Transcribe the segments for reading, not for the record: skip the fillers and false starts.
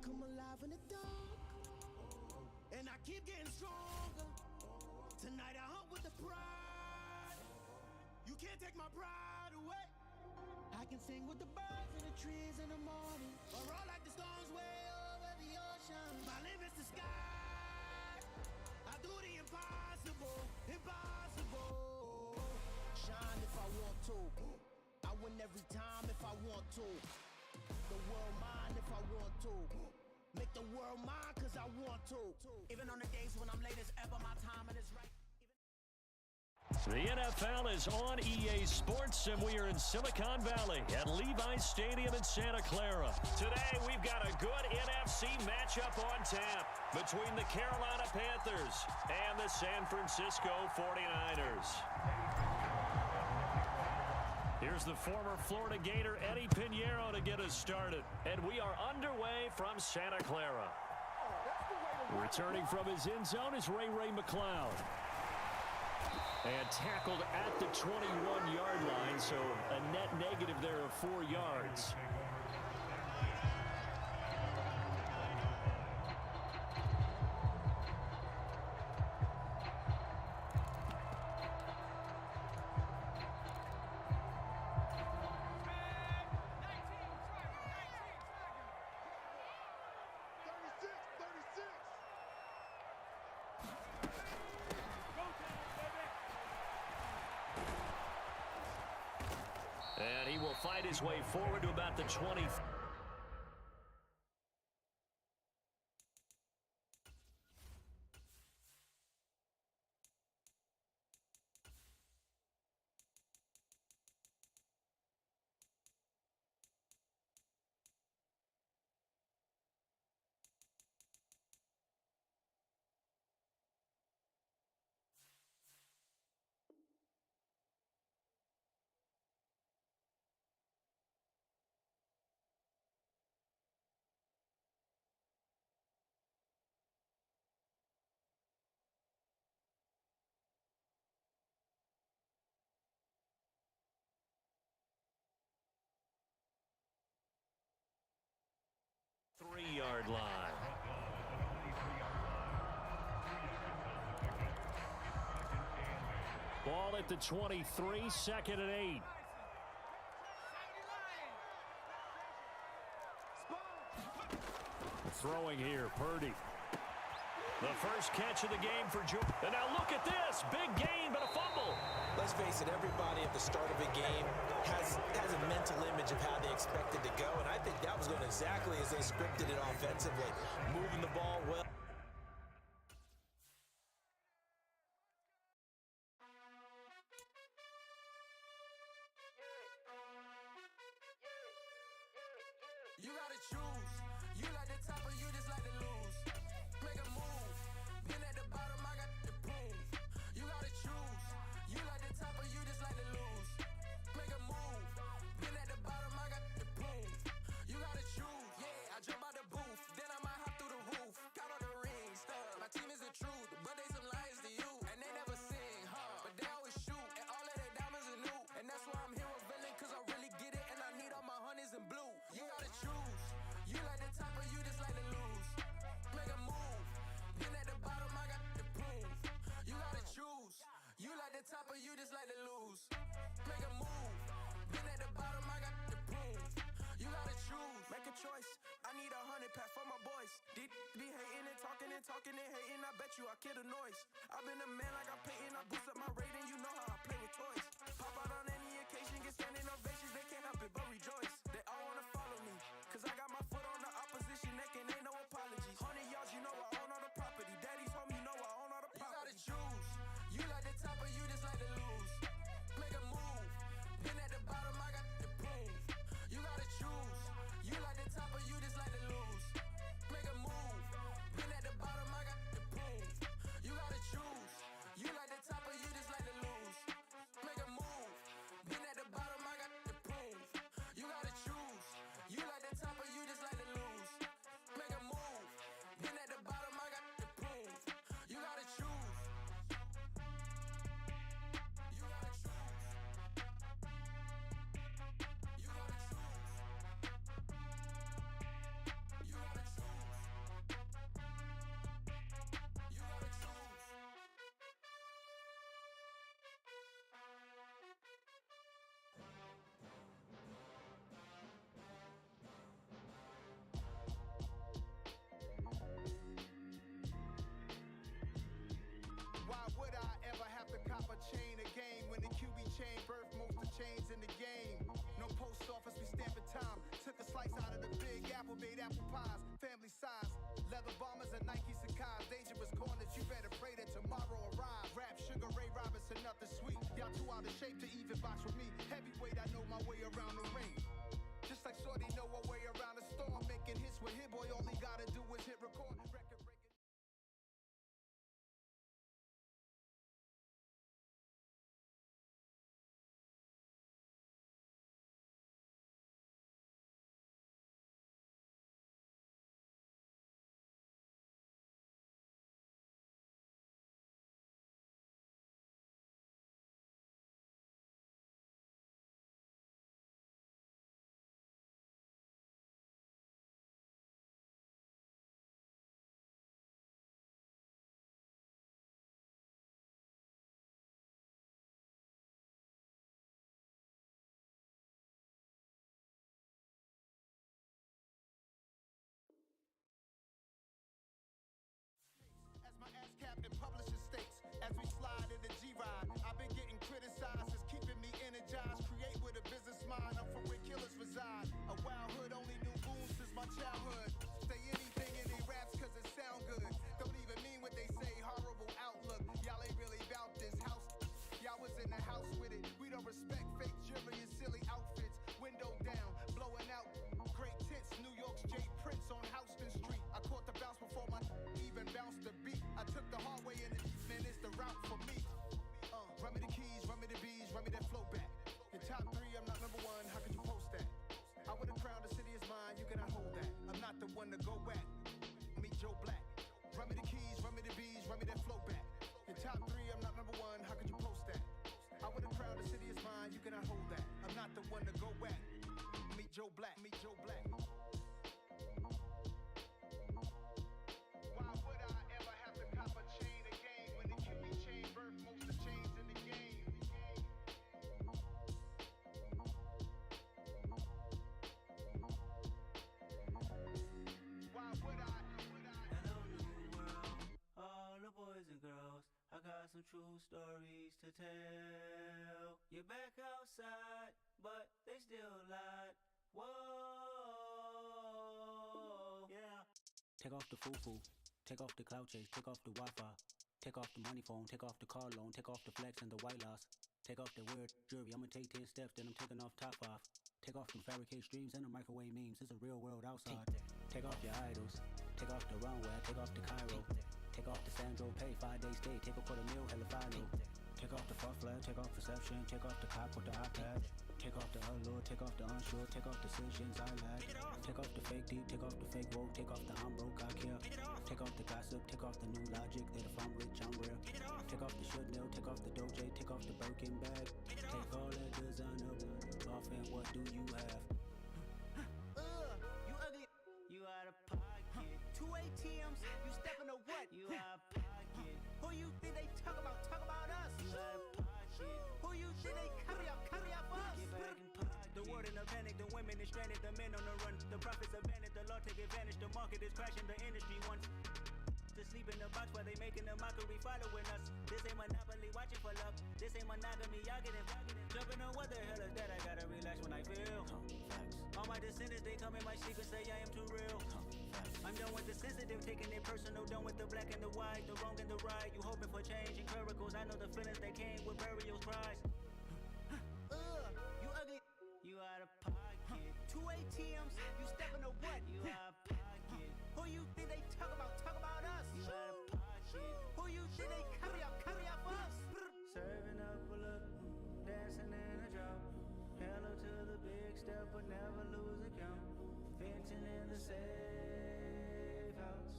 come alive in the dark, and I keep getting stronger. Tonight I hunt with the pride. You can't take my pride away. I can sing with the birds and the trees in the morning, or roll like the storms way over the ocean. My limit's the sky. I do the impossible, impossible. Shine if I want to. I win every time if I want to. The world mine if I want to. Make the world mine cause I want to. Even on the days when I'm late as ever, my timing is right. The NFL is on EA Sports, and we are in Silicon Valley at Levi's Stadium in Santa Clara. Today, we've got a good NFC matchup on tap between the Carolina Panthers and the San Francisco 49ers. Here's the former Florida Gator, Eddie Pinheiro, to get us started. And we are underway from Santa Clara. Returning from his end zone is Ray McCloud. And tackled at the 21-yard line, so a net negative there of 4 yards. And he will fight his way forward to about the 20. Three-yard line. Ball at the 23, second and 8. Throwing here, Purdy. The first catch of the game for Joe. And now look at this. Big gain, but a fumble. Let's face it, everybody at the start of a game has a mental image of how they expect it to go, and I think that was going exactly as they scripted it offensively, moving the ball well. You gotta choose. You like the top or you just like to lose. Make a move. Been at the bottom, I got the prove. You gotta choose. You like the top or you just like to lose. Make a move. Been at the bottom, I got the prove. You gotta choose. Yeah, I jump out the booth. Then I might hop through the roof. Count all the rings. My team is the truth, but they some liars to you. And they never sing, but they always shoot. And all of their diamonds are new. And that's why I'm here with villain, cause I really get it. And I need all my honeys in blue. You gotta choose. You like the top or you just like to lose. Make a move. Been at the bottom, I got the proof. You gotta choose. You like the top or you just like to lose. Make a move. Been at the bottom, I got the proof. You gotta choose. Make a choice. I need 100 pack for my boys. Be hating and talking and hating. I bet you I kill the noise. I've been a man like I'm painting. I boost up my rating. You know how I play with toys. Pop out on any occasion, get standing ovations. They can't help it but rejoice. They all wanna follow me, cause I got my foot on the opposition neck and ain't no apologies. 100 yards, you know I own all the property. Daddy's home, you know I own all the property. You gotta choose. You like the top or you just like to lose. Make a move. Been at the bottom, I got the proof. You gotta choose. You like the top or you just like to lose. Make a move. Been at the bottom, I got the proof. You gotta choose. You like the top or you just like to lose. Make a chains in the game. No post office, we stamping time. Took a slice out of the big apple, made apple pies, family size. Leather bombers and Nike Sacai's. Dangerous corners, you better pray that tomorrow arrives. Rap, Sugar Ray Robinson, nothing sweet. Y'all too out of shape to even box with me. Heavyweight, I know my way around the ring. Just like Shorty know her way around the storm. Making hits with Hit Boy, all he gotta do is hit record. Record breaking. As my ass cap in publishing states, as we slide in the G-Ride, I've been getting criticized, it's keeping me energized. Create with a business mind, I'm from where killers reside. A wild hood, only knew boom since my childhood. Say anything in they raps cause it sound good. Don't even mean what they say, horrible outlook. Y'all ain't really bout this house. Y'all was in the house with it. We don't respect fake jewelry and silly outfits. Window down, blowing out great tits. New York's J. Prince on Houston Street. I caught the bounce before my even bounced the beat. I took the hard way and man, it's the route for me. Run me the keys, run me the bees, run me that flow back. Your top three, I'm not number one, how could you post that? I would've crowned the city is mine, you cannot hold that. I'm not the one to go back. Meet Joe Black. Run me the keys, run me the bees, run me that flow back. Your top three, I'm not number one, how could you post that? I would've crowned the city is mine, you cannot hold that. I'm not the one to go back. Meet Joe Black, meet Joe Black. Why would I ever have to cop a chain again when the QB chain birth most of the chains in the game? Why would I? Hello, new world, all the boys and girls. I got some true stories to tell. You're back outside, but they still lied. Whoa, yeah. Take off the foo-foo, take off the cloud chase, take off the Wi-Fi, take off the money phone, take off the car loan, take off the flex and the white loss, take off the weird jewelry. I'ma take 10 steps, then I'm taking off top 5. Take off them fabricate streams and the microwave memes. It's a real world outside. Take off your idols, take off the runway, take off the Cairo, take off the Sandro pay, 5-day stay, take a $250,000 hella final. Take off the fuck flag, take off perception, take off the cop with the iPad. Take off the allure, take off the unsure, take off decisions I lack. Take off the fake deep, take off the fake woke, take off the I'm broke, I care. Take off the gossip, take off the new logic that if I'm rich, I'm real. Take off the should know, take off the doje, take off the Birkin bag. Take all that designer off and what do you have? You ugly. You out of pocket. 2 ATMs, you stepping to what? You out of pocket. Who you think they talk about? Talk about us. You out of pocket. Who you think they carry out for us? Get back in pocket. The world in a panic, the women is stranded, the men on the run. The profits abandoned, the law take advantage. The market is crashing, the industry wants to sleep in the box while they making a mockery following us. This ain't monopoly, watching for luck. This ain't monogamy, y'all getting jumping on what the hell is that? I gotta relax when I feel. All my descendants, they come in my secret, say I am too real. I'm done with the sensitive, taking it personal. Done with the black and the white, the wrong and the right. You hoping for change and miracles. I know the feelings that came with burial cries. You ugly. You out of pocket. 2 ATMs, you stepping to what? You out of pocket. Who you think they talk about? Talk about us. You out of pocket. Who you think they carry out for us? Serving up a look, dancing in a drop. Hello to the big step, but never lose a count. Venting in the safe house.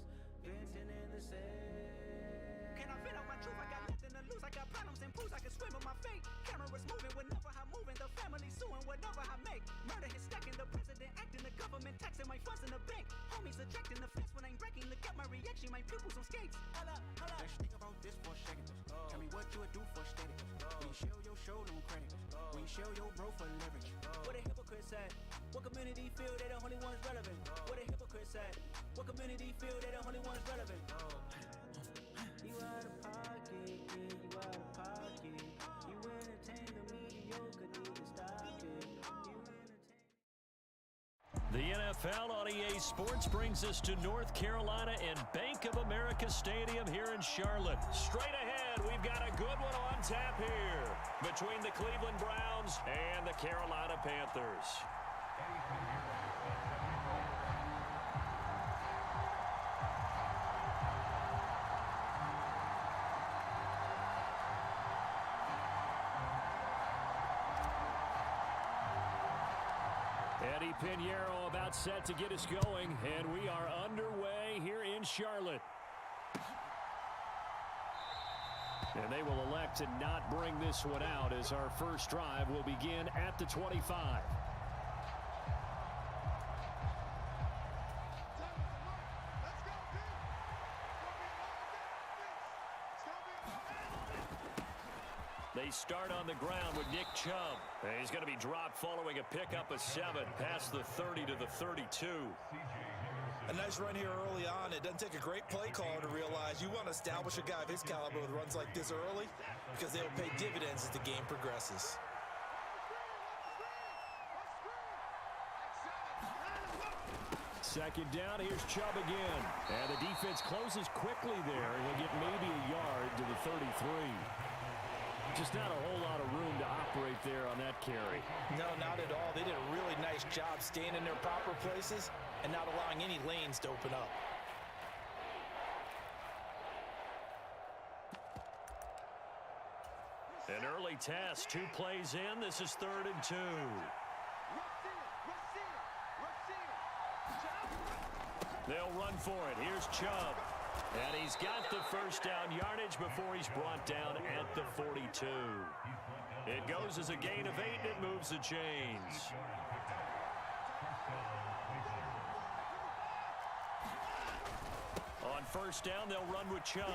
Venting in the safe. Can I vent out my truth? I got nothing to lose. I got problems and proofs. I can swim with my fate. Cameras moving whenever I'm moving. The family suing whatever I make. Murder is stacking. The president acting. The government taxing my funds in the bank. Homies ejecting the fence when I'm breaking. Look at my reaction. My pupils on skates. Hold up, hold up. Let's think about this for a second. Tell me what you would do for status. When you show your show no credit. When you show your bro for leverage. What a hypocrite said. What community feel they the only ones relevant? What a hypocrite said. What community feel they the only ones relevant? You out of pocket, yeah, you out of pocket. You entertain the mediocre, need to stop NFL on EA Sports brings us to North Carolina and Bank of America Stadium here in Charlotte. Straight ahead, we've got a good one on tap here between the Cleveland Browns and the Carolina Panthers. Eddie Pinheiro about set to get us going, and we are underway here in Charlotte. And they will elect to not bring this one out as our first drive will begin at the 25. They start on the ground with Nick Chubb. And he's going to be dropped following a pickup of 7 past the 30 to the 32. A nice run here early on. It doesn't take a great play caller to realize you want to establish a guy of his caliber with runs like this early because they'll pay dividends as the game progresses. Second down, here's Chubb again. And the defense closes quickly there. He'll get maybe a yard to the 33. Just not a whole lot of room to operate there on that carry. No, not at all. They did a really nice job staying in their proper places and not allowing any lanes to open up. An early test, 2 plays in. This is 3rd and 2. They'll run for it. Here's Chubb. And he's got the first down yardage before he's brought down at the 42. It goes as a gain of 8, and it moves the chains. On first down, they'll run with Chubb.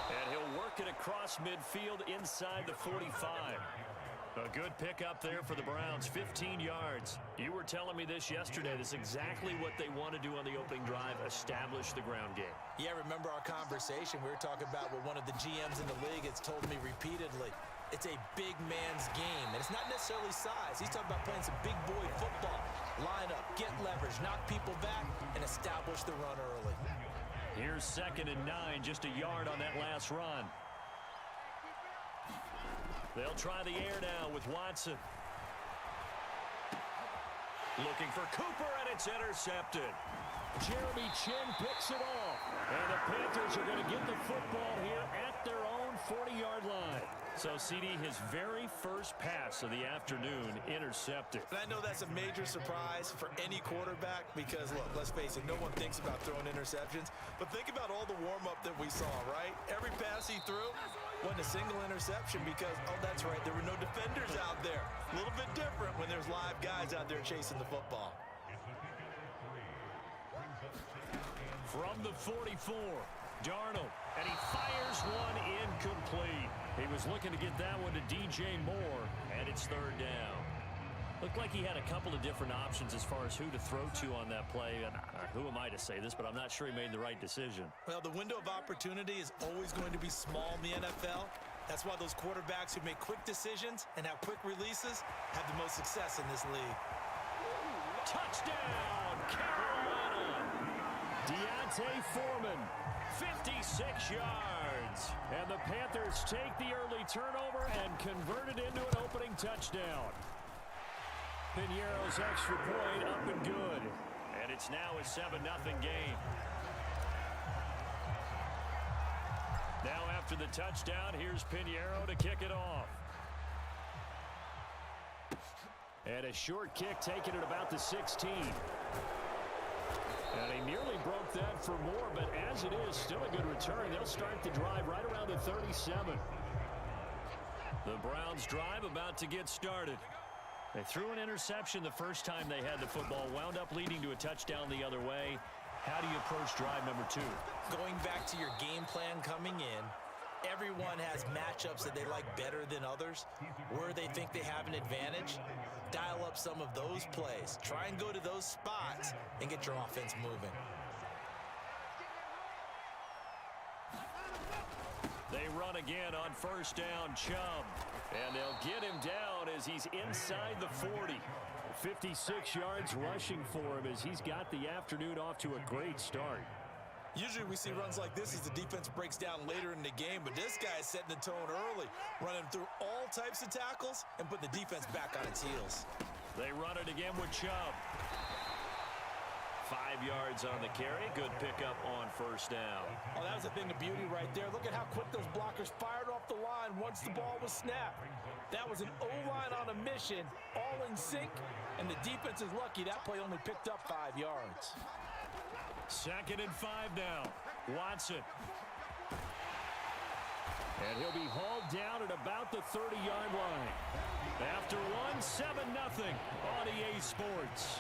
And he'll work it across midfield inside the 45. A good pickup there for the Browns, 15 yards. You were telling me this yesterday. This is exactly what they want to do on the opening drive, establish the ground game. Yeah, remember our conversation? We were talking about what one of the GMs in the league has told me repeatedly. It's a big man's game, and it's not necessarily size. He's talking about playing some big boy football. Line up, get leverage, knock people back, and establish the run early. Here's 2nd and 9, just a yard on that last run. They'll try the air now with Watson. Looking for Cooper, and it's intercepted. Jeremy Chin picks it off. And the Panthers are going to get the football here at their own 40-yard line. So, CD, his very first pass of the afternoon intercepted. And I know that's a major surprise for any quarterback because, look, let's face it, no one thinks about throwing interceptions. But think about all the warm-up that we saw, right? Every pass he threw wasn't a single interception because, oh, that's right, there were no defenders out there. A little bit different when there's live guys out there chasing the football. From the 44, Darnold, and he fires one incomplete. He was looking to get that one to DJ Moore, and it's 3rd down. Looked like he had a couple of different options as far as who to throw to on that play. And who am I to say this, but I'm not sure he made the right decision. Well, the window of opportunity is always going to be small in the NFL. That's why those quarterbacks who make quick decisions and have quick releases have the most success in this league. Touchdown, Carolina! Deontay Foreman, 56 yards. And the Panthers take the early turnover and convert it into an opening touchdown. Pinheiro's extra point up and good. And it's now a 7-0 game. Now after the touchdown, here's Pinheiro to kick it off. And a short kick taken at about the 16. And he nearly broke that for more, but as it is, still a good return. They'll start the drive right around the 37. The Browns drive about to get started. They threw an interception the first time they had the football, wound up leading to a touchdown the other way. How do you approach drive number 2? Going back to your game plan coming in, everyone has matchups that they like better than others, where they think they have an advantage. Dial up some of those plays. Try and go to those spots and get your offense moving. They run again on first down, Chubb. And they'll get him down as he's inside the 40. 56 yards rushing for him as he's got the afternoon off to a great start. Usually we see runs like this as the defense breaks down later in the game, but this guy is setting the tone early, running through all types of tackles and putting the defense back on its heels. They run it again with Chubb. 5 yards on the carry. Good pickup on first down. Oh, that was a thing of beauty right there. Look at how quick those blockers fired off the line once the ball was snapped. That was an O-line on a mission, all in sync, and the defense is lucky that play only picked up 5 yards. 2nd and 5 now. Watson. And he'll be hauled down at about the 30-yard line. After one, 7-0 on EA Sports.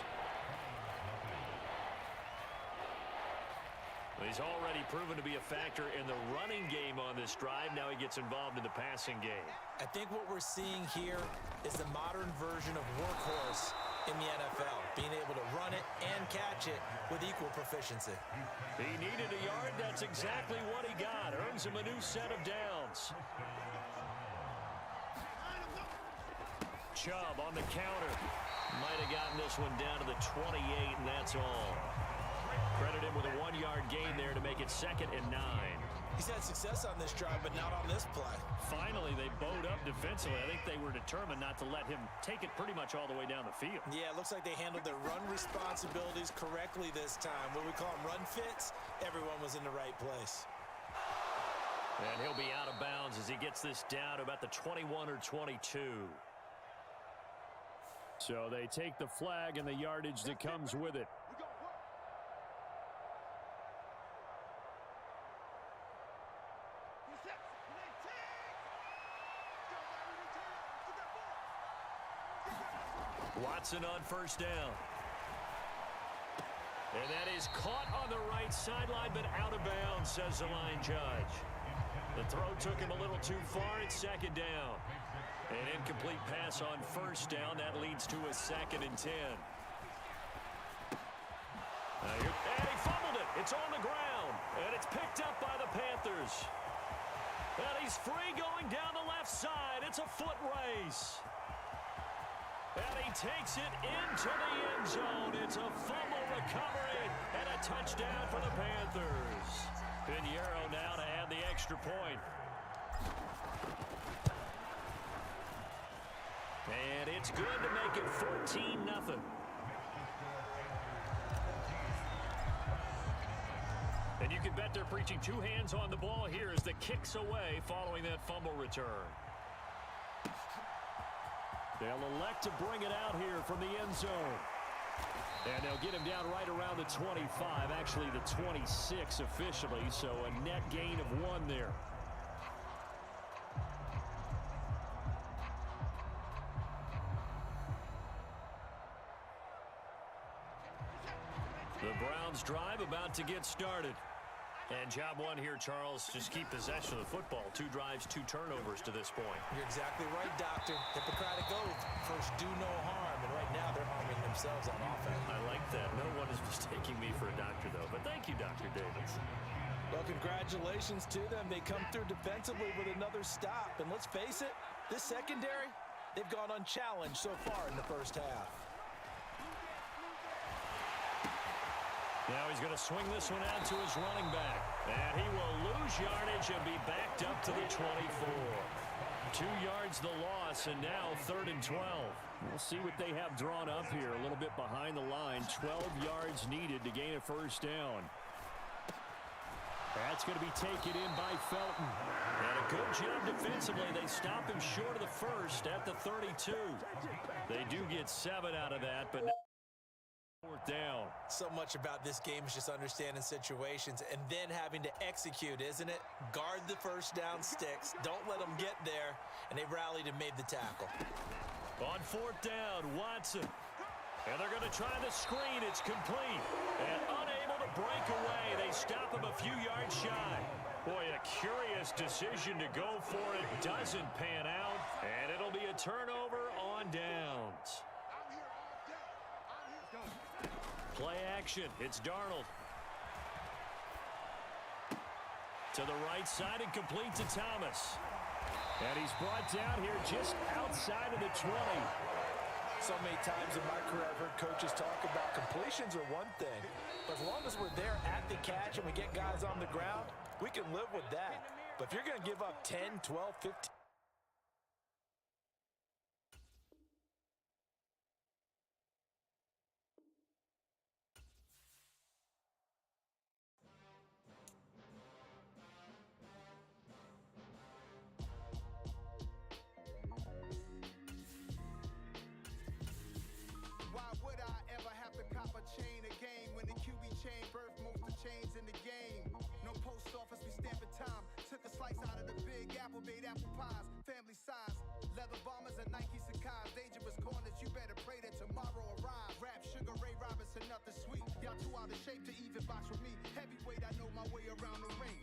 He's already proven to be a factor in the running game on this drive. Now he gets involved in the passing game. I think what we're seeing here is the modern version of workhorse in the NFL, being able to run it and catch it with equal proficiency. He needed a yard. That's exactly what he got. Earns him a new set of downs. Chubb on the counter. Might have gotten this one down to the 28, and that's all. Credit him with a 1-yard gain there to make it 2nd and 9. He's had success on this drive, but not on this play. Finally, they bowed up defensively. I think they were determined not to let him take it pretty much all the way down the field. Yeah, it looks like they handled their run responsibilities correctly this time. What we call them run fits, everyone was in the right place. And he'll be out of bounds as he gets this down to about the 21 or 22. So they take the flag and the yardage that comes with it. Watson on first down. And that is caught on the right sideline, but out of bounds, says the line judge. The throw took him a little too far. It's 2nd down. An incomplete pass on first down. That leads to a 2nd and 10. And he fumbled it. It's on the ground. And it's picked up by the Panthers. And he's free going down the left side. It's a foot race. And he takes it into the end zone. It's a fumble recovery and a touchdown for the Panthers. Pinheiro now to add the extra point. And it's good to make it 14-0. And you can bet they're preaching 2 hands on the ball here as the kick's away following that fumble return. They'll elect to bring it out here from the end zone. And they'll get him down right around the 25, actually the 26 officially, so a net gain of 1 there. The Browns drive about to get started. And job 1 here, Charles, just keep possession of the football. 2 drives, 2 turnovers to this point. You're exactly right, Doctor. Hippocratic oath. First, do no harm. And right now, they're harming themselves on offense. I like that. No one is mistaking me for a doctor, though. But thank you, Dr. Davis. Well, congratulations to them. They come through defensively with another stop. And let's face it, this secondary, they've gone unchallenged so far in the first half. Now he's going to swing this one out to his running back. And he will lose yardage and be backed up to the 24. 2 yards the loss, and now 3rd and 12. We'll see what they have drawn up here. A little bit behind the line. 12 yards needed to gain a first down. That's going to be taken in by Felton. And a good job defensively. They stop him short of the first at the 32. They do get 7 out of that, but 4th down. So much about this game is just understanding situations and then having to execute, isn't it? Guard the first down sticks. Don't let them get there. And they rallied and made the tackle. On 4th down, Watson. And they're going to try the screen. It's complete. And unable to break away. They stop him a few yards shy. Boy, a curious decision to go for it. Doesn't pan out. And it'll be a turnover on downs. Play action. It's Darnold. To the right side and complete to Thomas. And he's brought down here just outside of the 20. So many times in my career I've heard coaches talk about completions are one thing, but as long as we're there at the catch and we get guys on the ground, we can live with that. But if you're going to give up 10, 12, 15... Why would I ever have to cop a chain a game when the QB chain birthed most of the chains in the game? No post office, we stamping time. Took a slice out of the big apple, made apple pies, family size. Leather bombers and Nike Sakai's. Dangerous corners, you better pray that tomorrow arrives. Rap, Sugar Ray Robinson, nothing sweet. Y'all too out of shape to even box with me. Heavyweight, I know my way around the ring.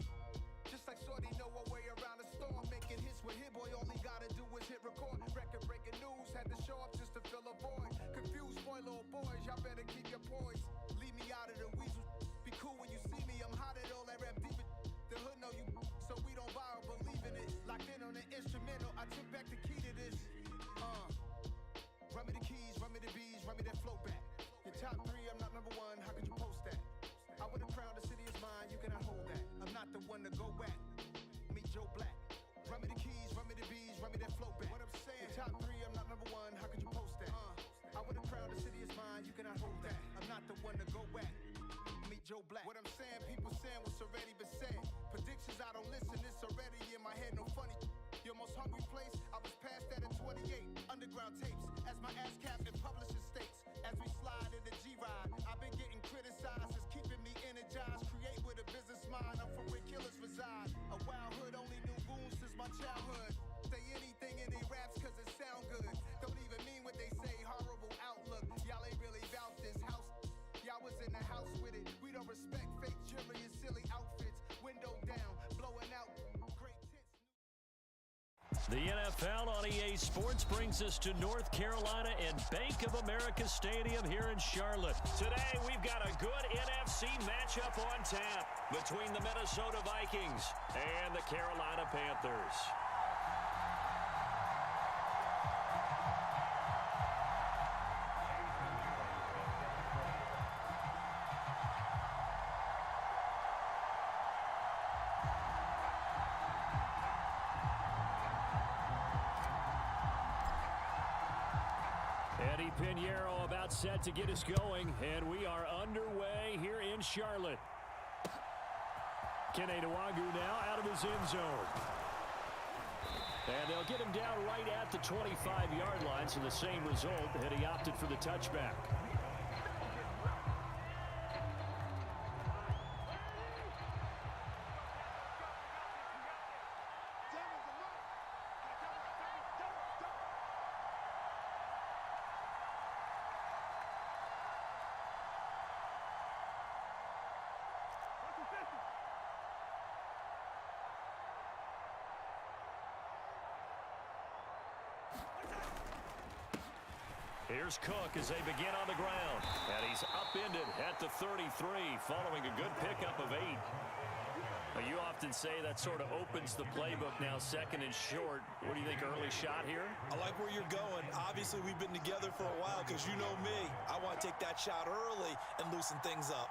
Just like Shorty know her way around the storm. Making hits with Hit Boy, all he gotta do is hit record. Record breaking news, had to show up just to fill a void. Confused boy, little boys, y'all better keep your poise. Leave me out of the weasel. Be cool when you see me, I'm hot at all that rap deep. The hood know you, so we don't borrow, believe in it. Locked in on the instrumental, I took back the key to this. Run me the keys, run me the bees, run me that flow back. Your top three, I'm not number one, how could you post that? I would've crowned the city is mine, you cannot hold that. I'm not the one to go back. Meet Joe Black. Run me the keys, run me the bees, run me that flow back. What I'm saying, your top three, I'm not number one, how could you post that? I would've crowned the city is mine, you cannot hold that. I'm not the one to go back. Meet Joe Black. What I'm saying, people saying what's already been said. Predictions, I don't listen, it's already in my head, no funny. Your most hungry place, I was past that at 28. Underground tapes, as my ass cap in publishing states. As we slide in the G-Ride, I've been getting criticized, it's keeping me energized. Create with a business mind, I'm from where killers reside. A wild hood, only knew goons since my childhood. Say anything in they raps cause it sound good. Don't even mean what they say, horrible outlook. Y'all ain't really about this house. Y'all was in the house with it. We don't respect fake jewelry and silly outfits. Window down, blowing out great tits. The NFL on EA Sports brings us to North Carolina and Bank of America Stadium here in Charlotte. Today, we've got a good NFC matchup on tap between the Minnesota Vikings and the Carolina Panthers. Eddie Pinheiro about set to get us going, and we are underway here in Charlotte. Kene Nwangwu now out of his end zone. And they'll get him down right at the 25-yard line, so the same result, and he opted for the touchback. Here's Cook as they begin on the ground. And he's upended at the 33 following a good pickup of 8. Now, you often say that sort of opens the playbook now, second and short. What do you think, early shot here? I like where you're going. Obviously, we've been together for a while because you know me. I want to take that shot early and loosen things up.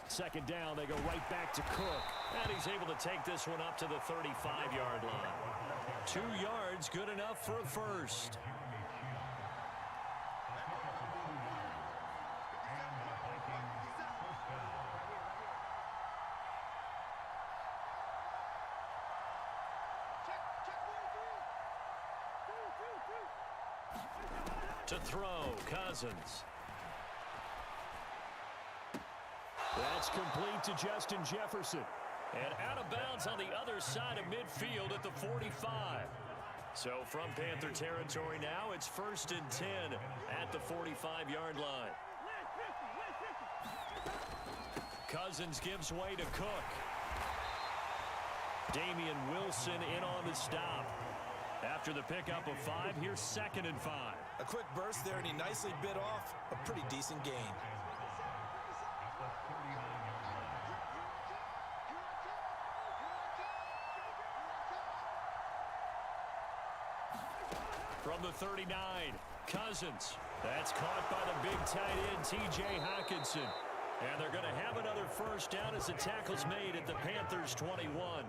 Second down, they go right back to Cook. And he's able to take this one up to the 35-yard line. 2 yards, good enough for a first. To throw, Cousins. That's complete to Justin Jefferson. And out of bounds on the other side of midfield at the 45. So from Panther territory now, it's 1st and 10 at the 45-yard line. Cousins gives way to Cook. Damian Wilson in on the stop. After the pickup of 5, here's 2nd and 5. A quick burst there, and he nicely bit off a pretty decent gain. From the 39, Cousins. That's caught by the big tight end, T.J. Hockenson. And they're going to have another first down as the tackle's made at the Panthers' 21.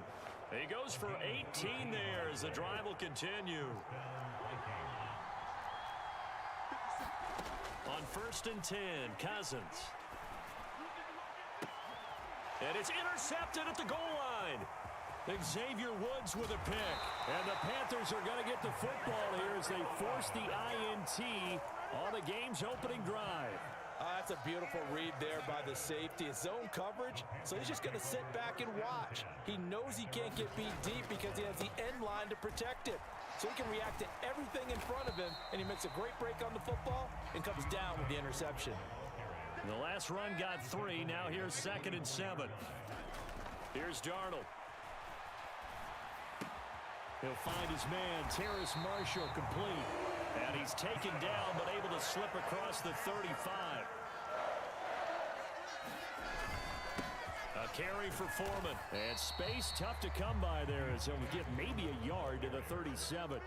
He goes for 18 there as the drive will continue. On 1st and 10, Cousins. And it's intercepted at the goal line. Xavier Woods with a pick. And the Panthers are going to get the football here as they force the INT on the game's opening drive. That's a beautiful read there by the safety. It's zone coverage, so he's just going to sit back and watch. He knows he can't get beat deep because he has the end line to protect it. So he can react to everything in front of him, and he makes a great break on the football and comes down with the interception. The last run got 3. Now here's 2nd and 7. Here's Darnold. He'll find his man, Terrace Marshall, complete. And he's taken down, but able to slip across the 35. A carry for Foreman. And space tough to come by there as he'll get maybe a yard to the 37.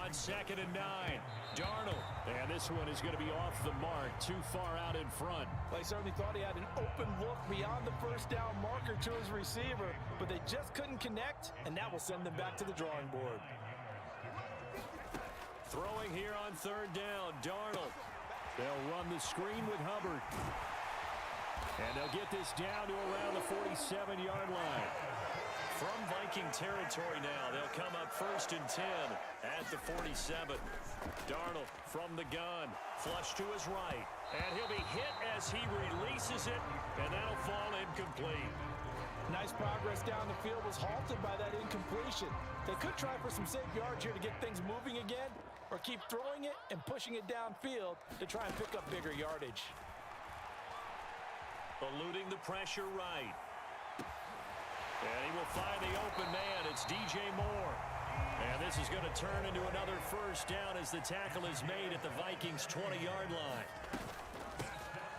On 2nd and 9, Darnold. And this one is going to be off the mark, too far out in front. Well, he certainly thought he had an open look beyond the first down marker to his receiver, but they just couldn't connect, and that will send them back to the drawing board. Throwing here on 3rd down, Darnold. They'll run the screen with Hubbard. And they'll get this down to around the 47-yard line. From Viking territory now, they'll come up 1st and 10 at the 47. Darnold from the gun, flush to his right, and he'll be hit as he releases it, and that'll fall incomplete. Nice progress down the field was halted by that incompletion. They could try for some safe yards here to get things moving again, or keep throwing it and pushing it downfield to try and pick up bigger yardage. Eluding the pressure right. And he will find the open man. It's DJ Moore. And this is going to turn into another first down as the tackle is made at the Vikings' 20-yard line.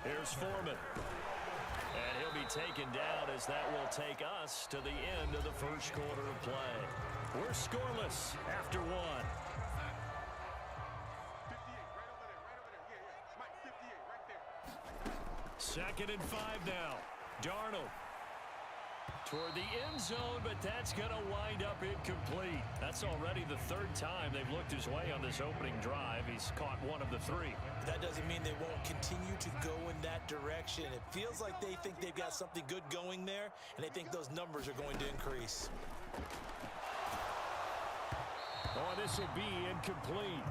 Here's Foreman. And he'll be taken down as that will take us to the end of the first quarter of play. We're scoreless after 1. 2nd and 5 now. Darnold. Toward the end zone, but that's going to wind up incomplete. That's already the 3rd time they've looked his way on this opening drive. He's caught 1 of the 3. That doesn't mean they won't continue to go in that direction. It feels like they think they've got something good going there, and they think those numbers are going to increase. Oh, this will be incomplete.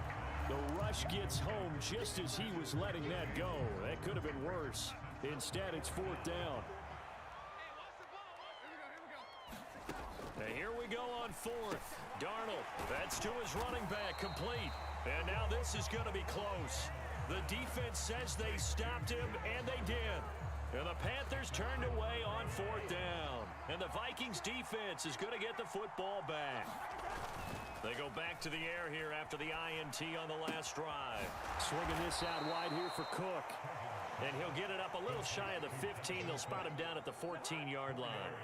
The rush gets home just as he was letting that go. That could have been worse. Instead, it's 4th down. Now here we go on 4th. Darnold, that's to his running back, complete. And now this is going to be close. The defense says they stopped him, and they did. And the Panthers turned away on 4th down. And the Vikings defense is going to get the football back. They go back to the air here after the INT on the last drive. Swinging this out wide here for Cook. And he'll get it up a little shy of the 15. They'll spot him down at the 14-yard line.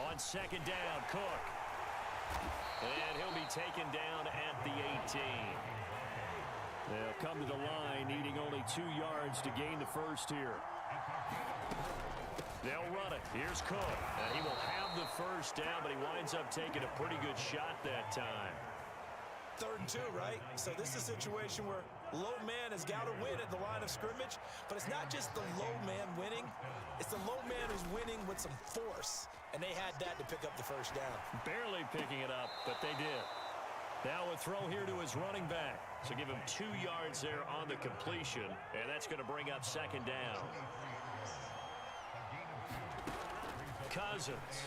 On 2nd down, Cook. And he'll be taken down at the 18. They'll come to the line, needing only 2 yards to gain the first here. They'll run it. Here's Cook. He will have the first down, but he winds up taking a pretty good shot that time. 3rd and 2, right? So this is a situation where low man has got to win at the line of scrimmage, but it's not just the low man winning. It's the low man who's winning with some force, and they had that to pick up the first down. Barely picking it up, but they did. Now a throw here to his running back. So give him 2 yards there on the completion, and that's going to bring up 2nd down. Cousins.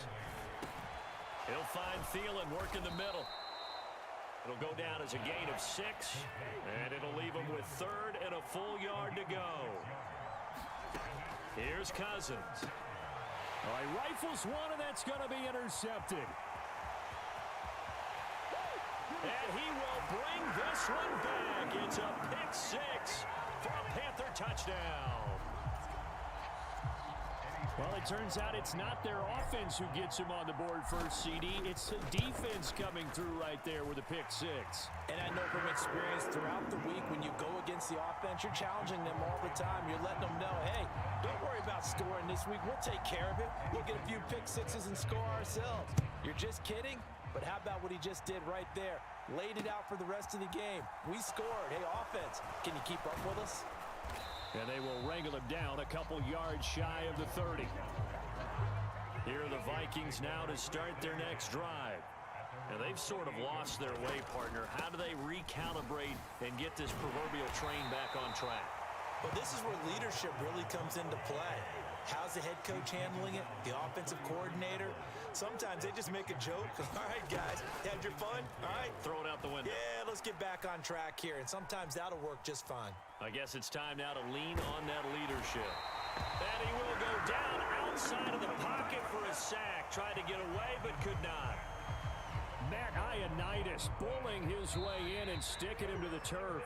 He'll find Thielen working the middle. It'll go down as a gain of 6, and it'll leave him with 3rd and a full yard to go. Here's Cousins. All right, rifles one, and that's going to be intercepted. And he will bring this one back. It's a pick 6 for a Panther touchdown. Well, it turns out it's not their offense who gets him on the board first, CD. It's the defense coming through right there with a pick six. And I know from experience throughout the week, when you go against the offense, you're challenging them all the time. You're letting them know, hey, don't worry about scoring this week. We'll take care of it. We'll get a few pick sixes and score ourselves. You're just kidding? But how about what he just did right there? Laid it out for the rest of the game. We scored. Hey, offense, can you keep up with us? And they will wrangle him down a couple yards shy of the 30. Here are the Vikings now to start their next drive. And they've sort of lost their way, partner. How do they recalibrate and get this proverbial train back on track? Well, this is where leadership really comes into play. How's the head coach handling it? The offensive coordinator? Sometimes they just make a joke. All right, guys, had your fun? All right. Throw it out the window. Yeah, let's get back on track here. And sometimes that'll work just fine. I guess it's time now to lean on that leadership. And he will go down outside of the pocket for a sack. Tried to get away, but could not. Matt Ioannidis bullying his way in and sticking him to the turf.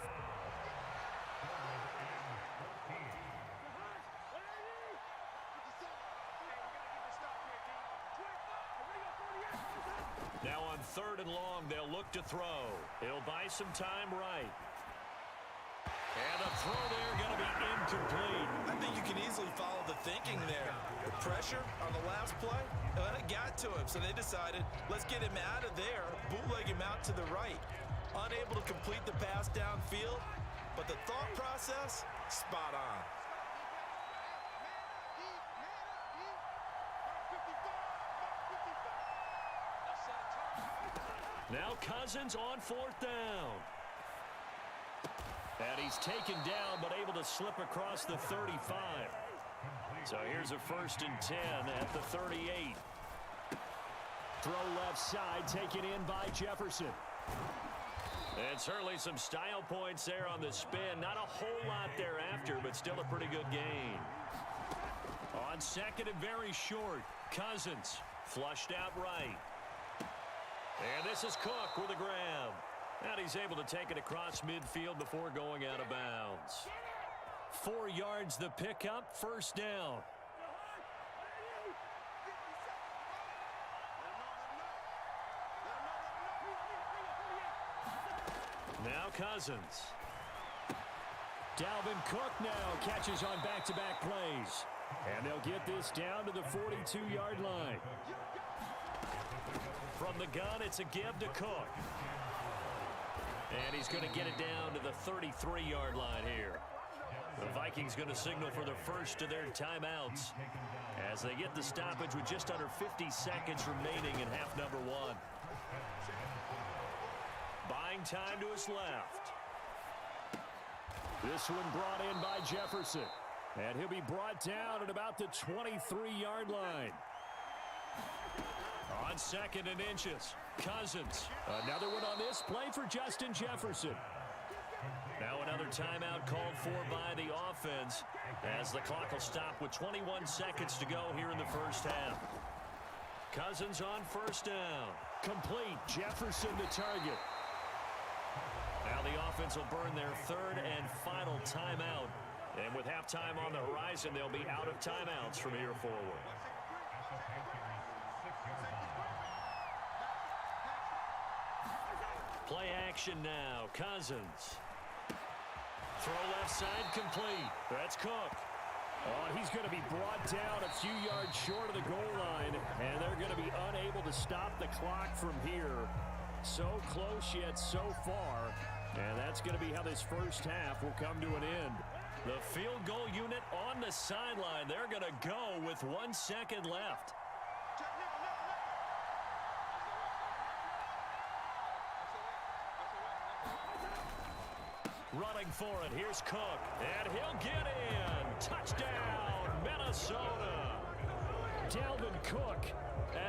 Now on 3rd and long, they'll look to throw. He'll buy some time right. And the throw there going to be incomplete. I think you can easily follow the thinking there. The pressure on the last play, it got to him. So they decided, let's get him out of there, bootleg him out to the right. Unable to complete the pass downfield, but the thought process, spot on. Now Cousins on 4th down. And he's taken down, but able to slip across the 35. So here's a 1st and 10 at the 38. Throw left side, taken in by Jefferson. And certainly some style points there on the spin. Not a whole lot thereafter, but still a pretty good gain. On 2nd and very short, Cousins flushed out right. And this is Cook with a grab. And he's able to take it across midfield before going out of bounds. 4 yards the pickup, 1st down. Now Cousins. Dalvin Cook now catches on back-to-back plays. And they'll get this down to the 42-yard line. From the gun, it's a give to Cook. And he's going to get it down to the 33-yard line here. The Vikings going to signal for the first of their timeouts as they get the stoppage with just under 50 seconds remaining in half number 1. Buying time to his left. This one brought in by Jefferson. And he'll be brought down at about the 23-yard line. On 2nd and inches, Cousins. Another one on this play for Justin Jefferson. Now another timeout called for by the offense as the clock will stop with 21 seconds to go here in the 1st half. Cousins on 1st down. Complete. Jefferson the target. Now the offense will burn their 3rd and final timeout. And with halftime on the horizon, they'll be out of timeouts from here forward. Play action now. Cousins. Throw left side complete. That's Cook. Oh, he's going to be brought down a few yards short of the goal line, and they're going to be unable to stop the clock from here. So close yet so far, and that's going to be how this 1st half will come to an end. The field goal unit on the sideline. They're going to go with 1 second left. Running for it, here's Cook, and he'll get in. Touchdown, Minnesota. Dalvin Cook,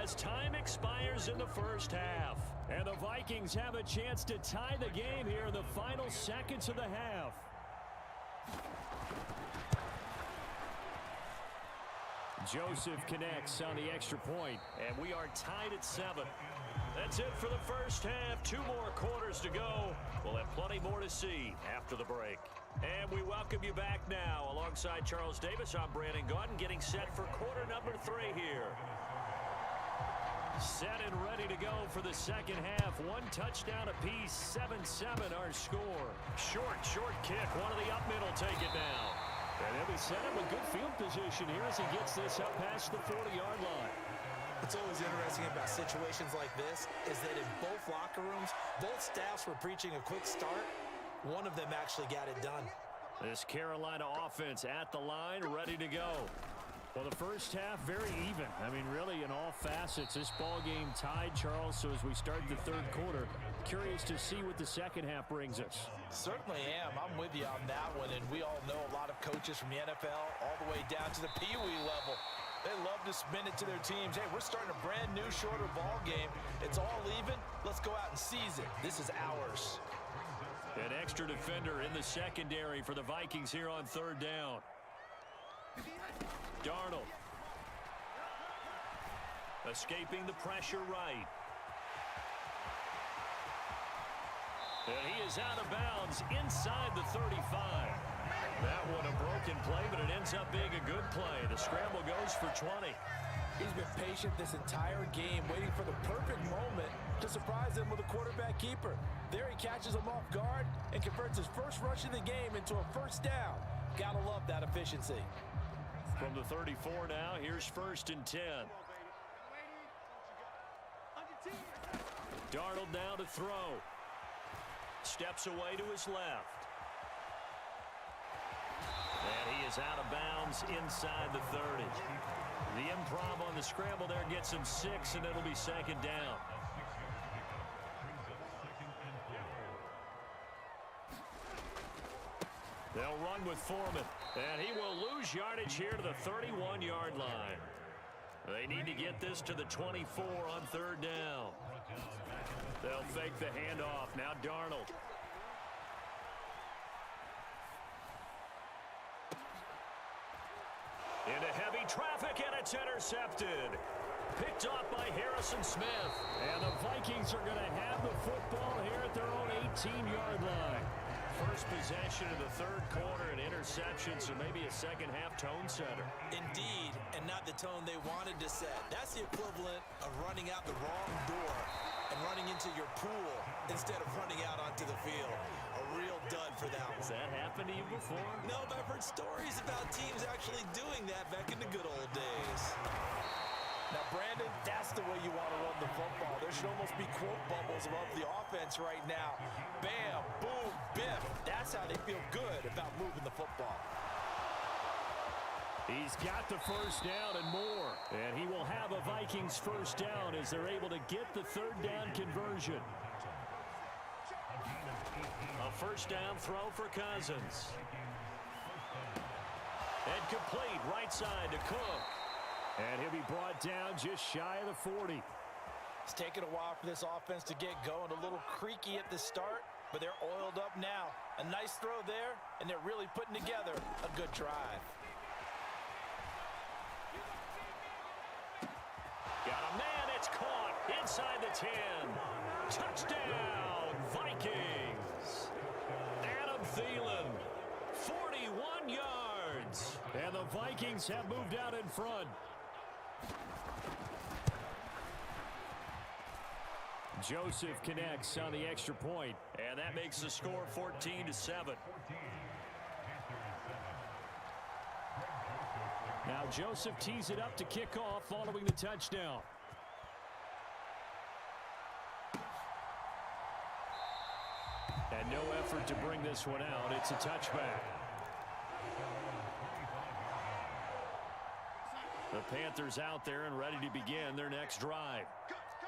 as time expires in the 1st half. And the Vikings have a chance to tie the game here in the final seconds of the half. Joseph connects on the extra point, and we are tied at 7. That's it for the first half. 2 more quarters to go. We'll have plenty more to see after the break. And we welcome you back now. Alongside Charles Davis, I'm Brandon Gaudin, getting set for quarter number 3 here. Set and ready to go for the second half. 1 touchdown apiece, 7-7 our score. Short kick. One of the up middle take it now. And he'll be set up with good field position here as he gets this up past the 40-yard line. What's always interesting about situations like this is that in both locker rooms, both staffs were preaching a quick start. One of them actually got it done. This Carolina offense at the line, ready to go. Well, the first half, very even. I mean, really, in all facets, this ball game tied, Charles. So as we start the third quarter, curious to see what the second half brings us. Certainly am. I'm with you on that one. And we all know a lot of coaches from the NFL all the way down to the Pee Wee level. They love to spin it to their teams. Hey, we're starting a brand new, shorter ball game. It's all even. Let's go out and seize it. This is ours. An extra defender in the secondary for the Vikings here on third down. Darnold. Escaping the pressure right. And he is out of bounds inside the 35. That one a broken play, but it ends up being a good play. The scramble goes for 20. He's been patient this entire game, waiting for the perfect moment to surprise him with a quarterback keeper. There he catches him off guard and converts his first rush of the game into a first down. Gotta love that efficiency. From the 34 now, here's 1st and 10. Darnold now to throw. Steps away to his left. And he is out of bounds inside the 30. The improv on the scramble there gets him 6, and it'll be second down. They'll run with Foreman, and he will lose yardage here to the 31-yard line. They need to get this to the 24 on third down. They'll fake the handoff. Now Darnold. Into heavy traffic, and it's intercepted. Picked off by Harrison Smith. And the Vikings are going to have the football here at their own 18-yard line. First possession of the third quarter, an interception, so maybe a second-half tone setter. Indeed, and not the tone they wanted to set. That's the equivalent of running out the wrong door and running into your pool instead of running out onto the field. A real dud for that one. Has that happened to you before? No, but I've heard stories about teams actually doing that back in the good old days. Now, Brandon, that's the way you want to run the football. There should almost be quote bubbles above the offense right now. Bam, boom, biff. That's how they feel good about moving the football. He's got the first down and more. And he will have a Vikings first down as they're able to get the third down conversion. A first down throw for Cousins. And complete right side to Cook. And he'll be brought down just shy of the 40. It's taken a while for this offense to get going. A little creaky at the start, but they're oiled up now. A nice throw there, and they're really putting together a good drive. Got a man, it's caught inside the 10. Touchdown, Vikings. Adam Thielen, 41 yards. And the Vikings have moved out in front. Joseph connects on the extra point, and that makes the score 14-7. Now Joseph tees it up to kick off following the touchdown. And no effort to bring this one out. It's a touchback. The Panthers out there and ready to begin their next drive.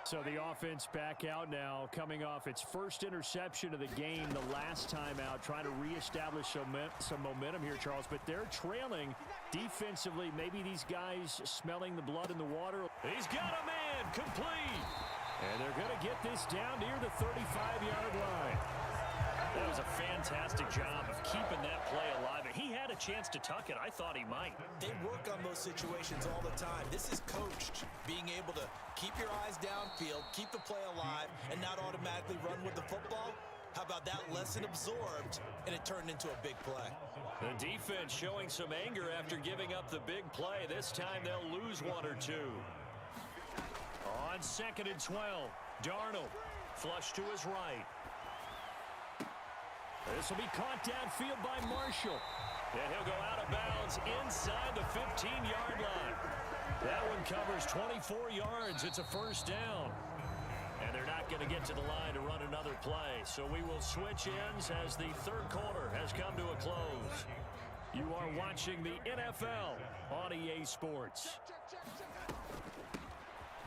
So the offense back out now, coming off its first interception of the game the last time out, trying to reestablish some momentum here, Charles. But they're trailing defensively. Maybe these guys smelling the blood in the water. He's got a man, complete. And they're going to get this down near the 35-yard line. That was a fantastic fantastic job of keeping that play alive. He had a chance to tuck it. I thought he might. They work on those situations all the time. This is coached, being able to keep your eyes downfield, keep the play alive, and not automatically run with the football. How about that lesson absorbed, and it turned into a big play? The defense showing some anger after giving up the big play. This time they'll lose one or two. On 2nd and 12, Darnold flush to his right. This will be caught downfield by Marshall. And he'll go out of bounds inside the 15-yard line. That one covers 24 yards. It's a first down. And they're not going to get to the line to run another play. So we will switch ends as the third quarter has come to a close. You are watching the NFL on EA Sports.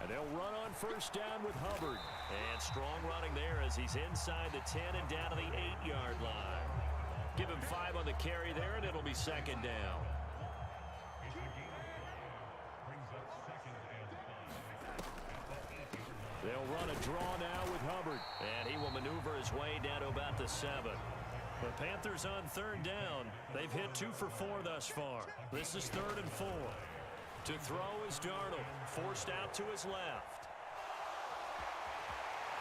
And they'll run on first down with Hubbard. And strong running there as he's inside the 10 and down to the 8-yard line. Give him 5 on the carry there, and it'll be second down. They'll run a draw now with Hubbard. And he will maneuver his way down to about the 7. The Panthers on third down. They've hit 2 for 4 thus far. This is 3rd and 4. To throw is Darnold, forced out to his left.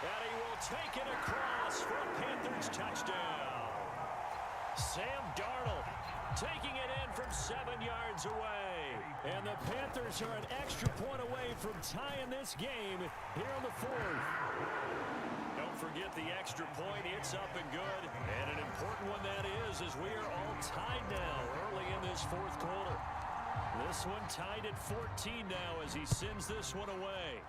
And he will take it across for a Panthers touchdown. Sam Darnold taking it in from 7 yards away. And the Panthers are an extra point away from tying this game here in the 4th. Don't forget the extra point. It's up and good. And an important one that is, as we are all tied now early in this 4th quarter. This one tied at 14 now as he sends this one away.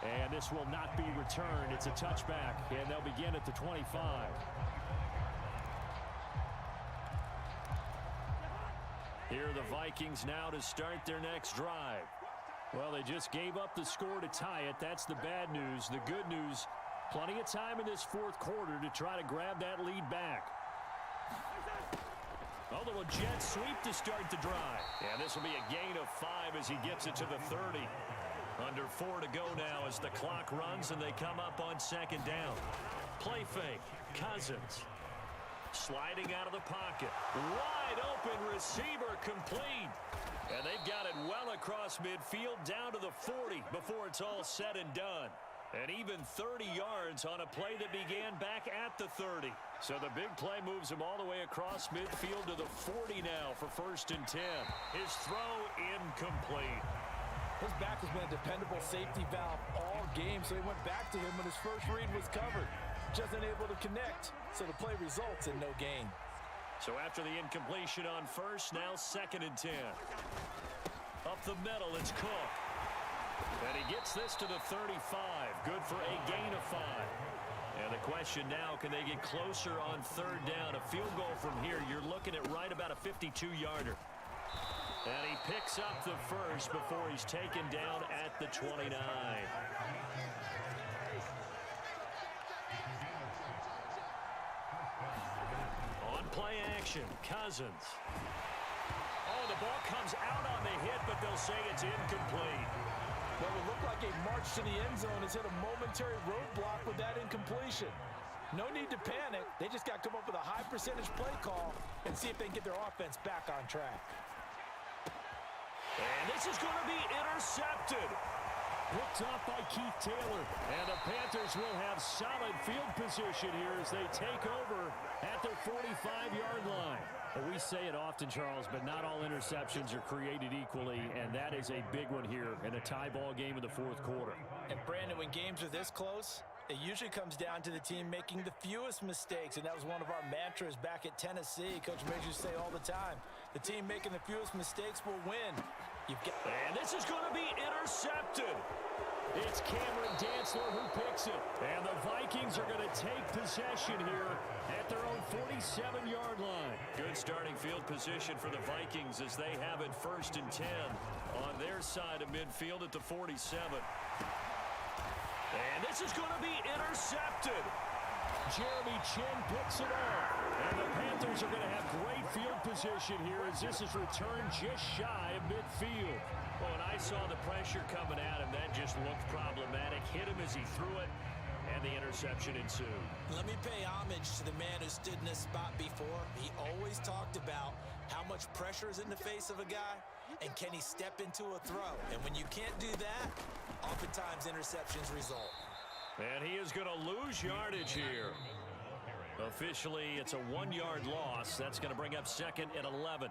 And this will not be returned. It's a touchback, and they'll begin at the 25. Here are the Vikings now to start their next drive. Well, they just gave up the score to tie it. That's the bad news. The good news, plenty of time in this 4th quarter to try to grab that lead back. A little jet sweep to start the drive. And this will be a gain of 5 as he gets it to the 30. Under 4 to go now as the clock runs and they come up on 2nd down. Play fake. Cousins. Sliding out of the pocket. Wide open receiver complete. And they've got it well across midfield down to the 40 before it's all said and done. And even 30 yards on a play that began back at the 30. So the big play moves him all the way across midfield to the 40 now for 1st and 10. His throw incomplete. His back has been a dependable safety valve all game, so he went back to him when his first read was covered. Just unable to connect, so the play results in no gain. So after the incompletion on first, now 2nd and 10. Up the middle, it's Cook. And he gets this to the 35. Good for a gain of 5. And the question now, can they get closer on 3rd down? A field goal from here, you're looking at right about a 52-yarder. And he picks up the first before he's taken down at the 29. On play action, Cousins. Oh, the ball comes out on the hit, but they'll say it's incomplete. What would look like a march to the end zone has hit a momentary roadblock with that incompletion. No need to panic. They just got to come up with a high percentage play call and see if they can get their offense back on track. And this is going to be intercepted. Picked off by Keith Taylor. And the Panthers will have solid field position here as they take over at their 45-yard line. Well, we say it often, Charles, but not all interceptions are created equally, and that is a big one here in a tie ball game in the 4th quarter. And Brandon, when games are this close, it usually comes down to the team making the fewest mistakes, and that was one of our mantras back at Tennessee. Coach Major used to say all the time, the team making the fewest mistakes will win. And this is going to be intercepted. It's Cameron Dantzler who picks it. And the Vikings are going to take possession here at their own 47-yard line. Good starting field position for the Vikings as they have it 1st and 10 on their side of midfield at the 47. And this is going to be intercepted. Jeremy Chin picks it up. And the Panthers are going to have great field position here as this is returned just shy of midfield. Well, and I saw the pressure coming at him. That just looked problematic. hit him as he threw it, and the interception ensued. Let me pay homage to the man who stood in this spot before. He always talked about how much pressure is in the face of a guy, and can he step into a throw? And when you can't do that, oftentimes interceptions result. And he is going to lose yardage here. Officially, it's a 1-yard loss. That's going to bring up 2nd and 11.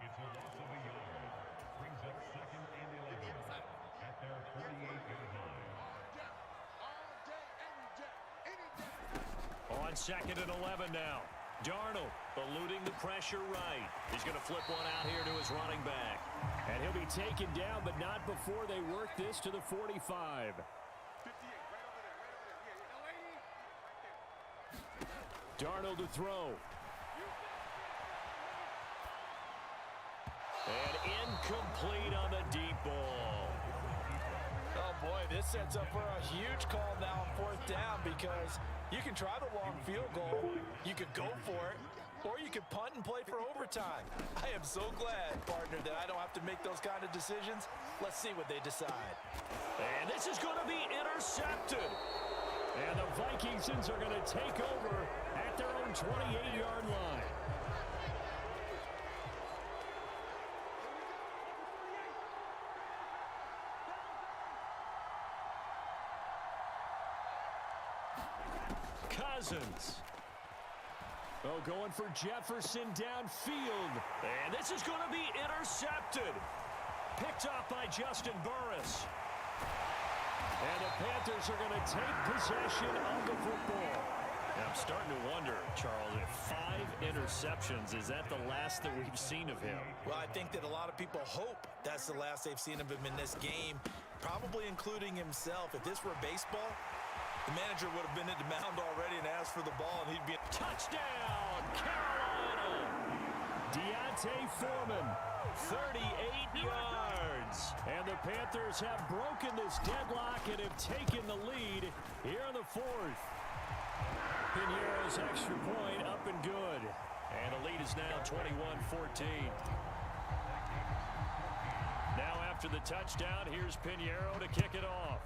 On 2nd and 11 now. Darnold eluding the pressure right. He's going to flip one out here to his running back. And he'll be taken down, but not before they work this to the 45. Darnold to throw. And incomplete on the deep ball. Oh, boy, this sets up for a huge call now on 4th down because you can try the long field goal, you could go for it, or you could punt and play for overtime. I am so glad, partner, that I don't have to make those kind of decisions. Let's see what they decide. And this is going to be intercepted. And the Vikingsons are going to take over at their own 28-yard line. Cousins. Oh, going for Jefferson downfield. And this is going to be intercepted. Picked off by Justin Burris. And the Panthers are going to take possession of the football. And I'm starting to wonder, Charles, if 5 interceptions, is that the last that we've seen of him? Well, I think that a lot of people hope that's the last they've seen of him in this game, probably including himself. If this were baseball, the manager would have been at the mound already and asked for the ball, and he'd be... Touchdown, Carolina! Deontay Foreman, 38 yards. And the Panthers have broken this deadlock and have taken the lead here in the 4th. Pinheiro's extra point up and good. And the lead is now 21-14. Now after the touchdown, here's Pinheiro to kick it off.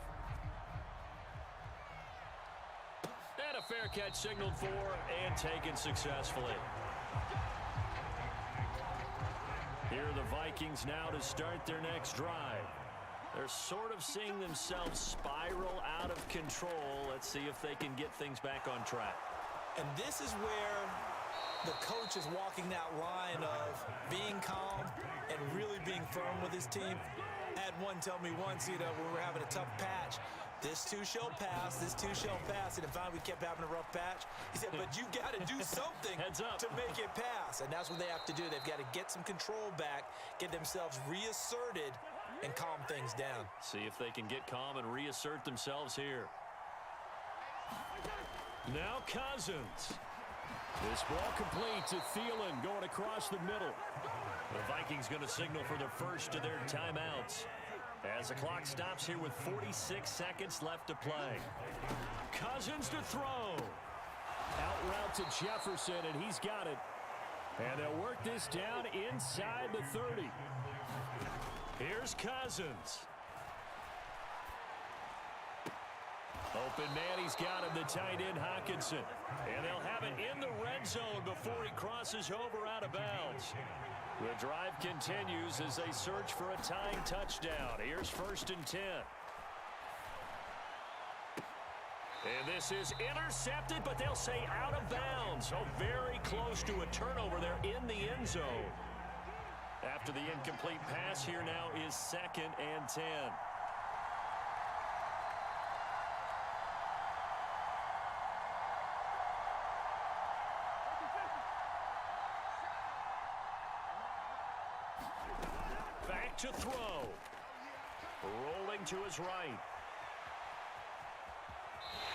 And a fair catch signaled for and taken successfully. Here are the Vikings now to start their next drive. They're sort of seeing themselves spiral out of control. Let's see if they can get things back on track. And this is where the coach is walking that line of being calm and really being firm with his team. I had one tell me once, when we're having a tough patch, this too shall pass, this too shall pass. And finally we kept having a rough patch. He said, but you got to do something to make it pass. And that's what they have to do. They've got to get some control back, get themselves reasserted, and calm things down. See if they can get calm and reassert themselves here. Now Cousins. This ball complete to Thielen going across the middle. The Vikings going to signal for the first of their timeouts as the clock stops here with 46 seconds left to play. Cousins to throw. Out route to Jefferson, and he's got it. And they'll work this down inside the 30. Here's Cousins. Open man, he's got him, the tight end Hockenson. And they'll have it in the red zone before he crosses over out of bounds. The drive continues as they search for a tying touchdown. Here's 1st and 10. And this is intercepted, but they'll say out of bounds. So very close to a turnover there in the end zone. After the incomplete pass, here now is 2nd and 10. Back to throw. Rolling to his right.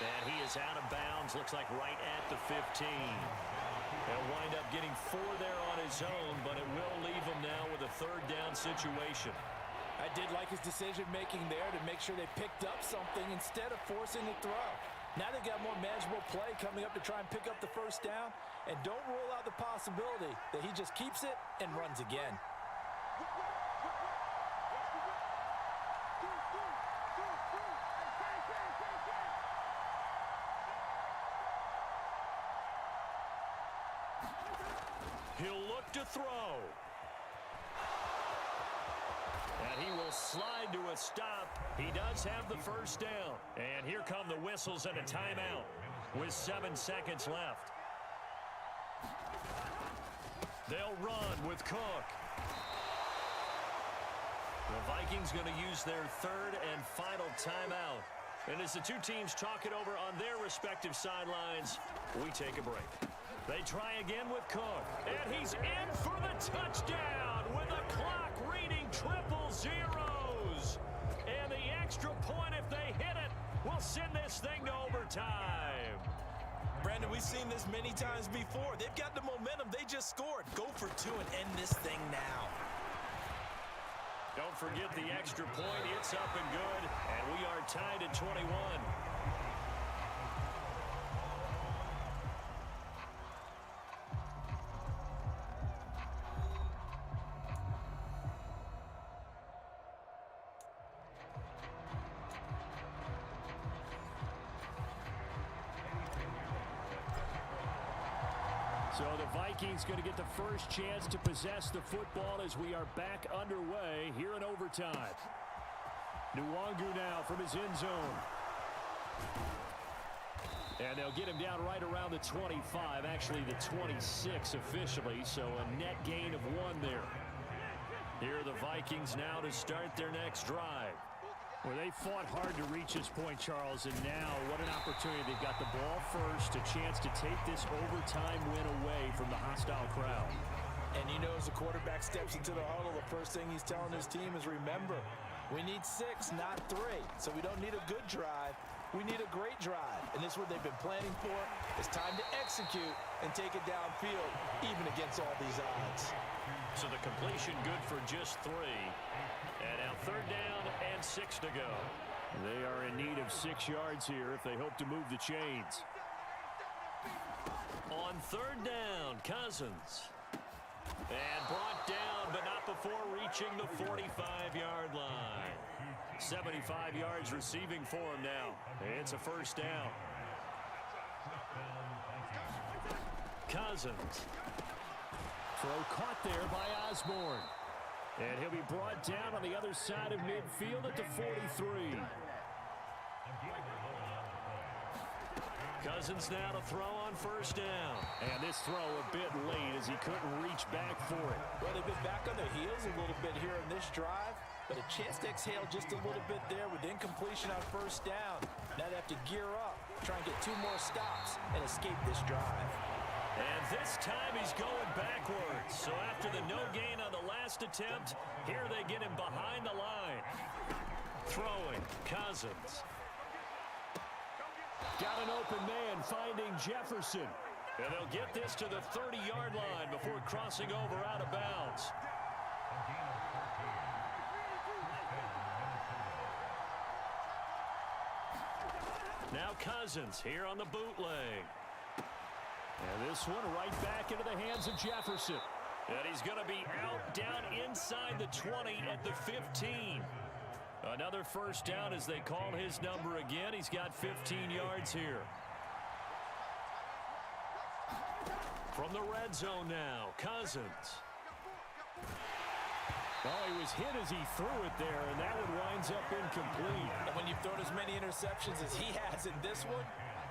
And he is out of bounds, looks like right at the 15. He'll wind up getting 4 there on his own, but it will leave him now with a 3rd down situation. I did like his decision-making there to make sure they picked up something instead of forcing the throw. Now they got more manageable play coming up to try and pick up the 1st down, and don't rule out the possibility that he just keeps it and runs again. He'll look to throw. And he will slide to a stop. He does have the first down. And here come the whistles and a timeout with 7 seconds left. They'll run with Cook. The Vikings going to use their third and final timeout. And as the two teams talk it over on their respective sidelines, we take a break. They try again with Cook. And he's in for the touchdown with a clock reading triple zeros. And the extra point, if they hit it, will send this thing to overtime. Brandon, we've seen this many times before. They've got the momentum. They just scored. Go for 2 and end this thing now. Don't forget the extra point. It's up and good. And we are tied at 21. So the Vikings going to get the first chance to possess the football as we are back underway here in overtime. Nwangu now from his end zone. And they'll get him down right around the 25, actually the 26 officially, so a net gain of 1 there. Here are the Vikings now to start their next drive. Well, they fought hard to reach this point, Charles, and now what an opportunity. They've got the ball first, a chance to take this overtime win away from the hostile crowd. And you know, as the quarterback steps into the huddle, the first thing he's telling his team is, remember, we need 6, not 3. So we don't need a good drive. We need a great drive. And this is what they've been planning for. It's time to execute and take it downfield, even against all these odds. So the completion good for just 3. And now 3rd down and 6 to go. They are in need of 6 yards here if they hope to move the chains. On 3rd down, Cousins. And brought down, but not before reaching the 45-yard line. 75 yards receiving for him now. It's a 1st down. Cousins. Throw caught there by Osborne. And he'll be brought down on the other side of midfield at the 43. Cousins now to throw on 1st down. And this throw a bit late as he couldn't reach back for it. Well, they've been back on their heels a little bit here in this drive, but a chance to exhale just a little bit there with incompletion on 1st down. Now they have to gear up, try and get 2 more stops and escape this drive. And this time he's going backwards. So after the no gain on the last attempt, here they get him behind the line. Throwing, Cousins. Got an open man finding Jefferson. And they'll get this to the 30-yard line before crossing over out of bounds. Now Cousins here on the bootleg. And this one right back into the hands of Jefferson. And he's going to be out down inside the 20 at the 15. Another 1st down as they call his number again. He's got 15 yards here. From the red zone now, Cousins. Oh, he was hit as he threw it there, and that one winds up incomplete. And when you've thrown as many interceptions as he has in this one,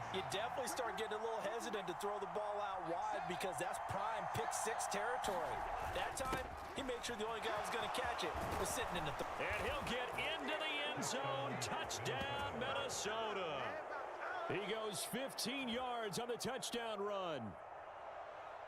you definitely start getting a little hesitant to throw the ball out wide because that's prime pick-6 territory. That time, he made sure the only guy who was going to catch it was sitting in the and he'll get into the end zone. Touchdown, Minnesota. He goes 15 yards on the touchdown run.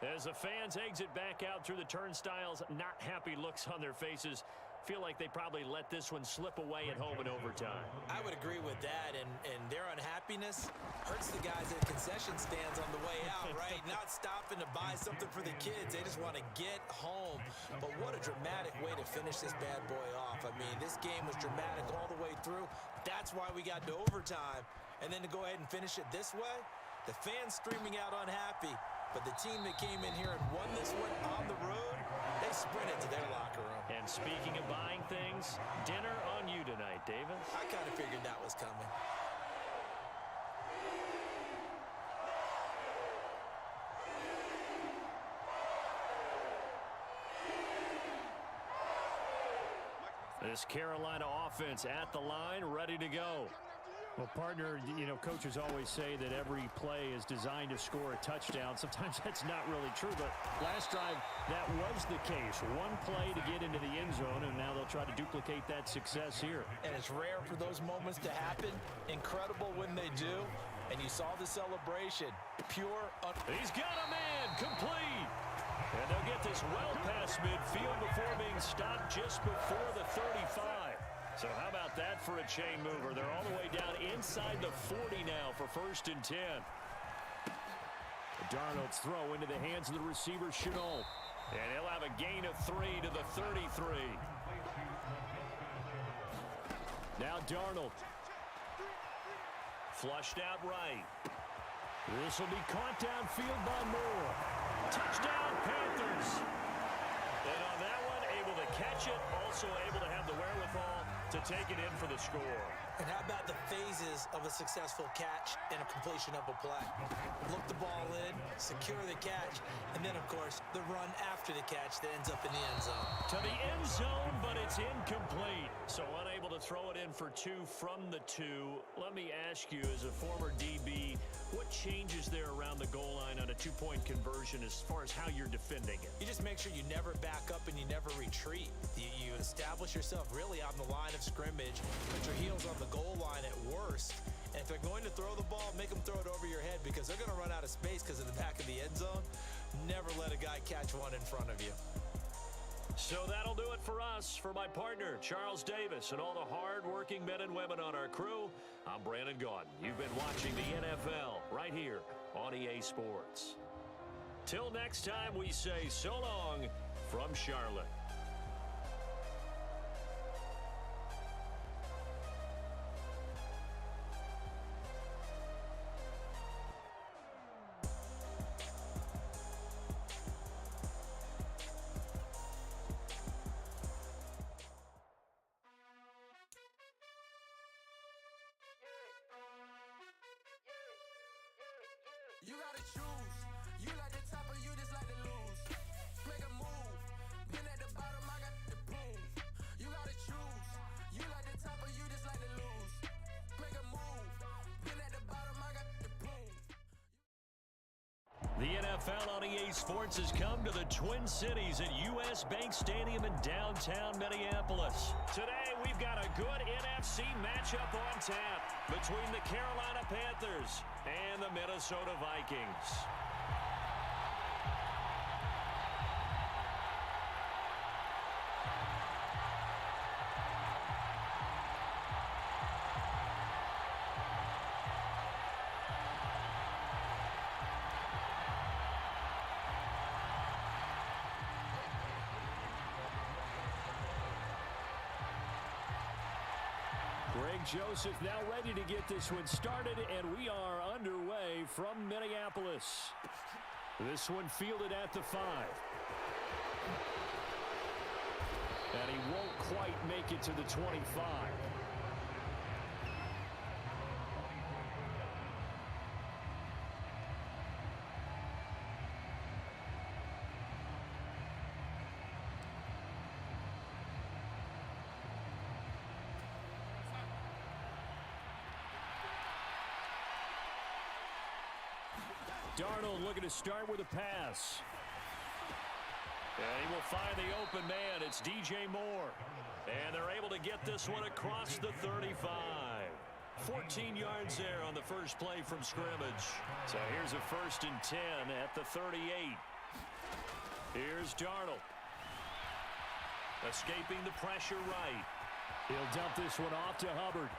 As the fans exit back out through the turnstiles, not happy looks on their faces. Feel like they probably let this one slip away at home in overtime. I would agree with that, and their unhappiness hurts the guys at concession stands on the way out, right? Not stopping to buy something for the kids. They just want to get home. But what a dramatic way to finish this bad boy off. I mean, this game was dramatic all the way through. That's why we got to overtime. And then to go ahead and finish it this way, the fans streaming out unhappy. But the team that came in here and won this one on the road, they sprinted to their locker room. And speaking of buying things, dinner on you tonight, Davis. I kind of figured that was coming. This Carolina offense at the line, ready to go. Well, partner, you know, coaches always say that every play is designed to score a touchdown. Sometimes that's not really true, but last drive, that was the case. One play to get into the end zone, and now they'll try to duplicate that success here. And it's rare for those moments to happen. Incredible when they do. And you saw the celebration. Pure. He's got a man, complete. And they'll get this well past midfield before being stopped just before the 35. So how about that for a chain mover? They're all the way down inside the 40 now for 1st and 10. Darnold's throw into the hands of the receiver, Chenault. And he'll have a gain of 3 to the 33. Now Darnold. Flushed out right. This will be caught downfield by Moore. Touchdown, Panthers. And on that one, able to catch it, also able to have the wherewithal to take it in for the score. And how about the phases of a successful catch and a completion of a play? Look the ball in, secure the catch, and then, of course, the run after the catch that ends up in the end zone. To the end zone, but it's incomplete. So unable to throw it in for 2 from the 2. Let me ask you, as a former DB, what changes there around the goal line on a 2-point conversion as far as how you're defending it? You just make sure you never back up and you never retreat. You establish yourself really on the line of scrimmage, put your heels on the goal line at worst. And if they're going to throw the ball, make them throw it over your head because they're going to run out of space because in the back of the end zone. Never let a guy catch one in front of you. So that'll do it for us. For my partner, Charles Davis, and all the hard-working men and women on our crew, I'm Brandon Gaudin. You've been watching the NFL right here on EA Sports. Till next time, we say so long from Charlotte. You gotta choose. You like the top or you just like to lose. Make a move. Been at the bottom, I got the boom. You gotta choose. You like the top or you just like to lose. Make a move. Been at the bottom, I got the boom. The NFL on EA Sports has come to the Twin Cities at US Bank Stadium in downtown Minneapolis. Today, we've got a good NFC matchup on tap between the Carolina Panthers and the Minnesota Vikings. Greg Joseph now ready to get this one started, and we are underway from Minneapolis. This one fielded at the 5. And he won't quite make it to the 25. Darnold looking to start with a pass. And he will find the open man. It's DJ Moore. And they're able to get this one across the 35. 14 yards there on the first play from scrimmage. So here's a 1st and 10 at the 38. Here's Darnold. Escaping the pressure right. He'll dump this one off to Hubbard.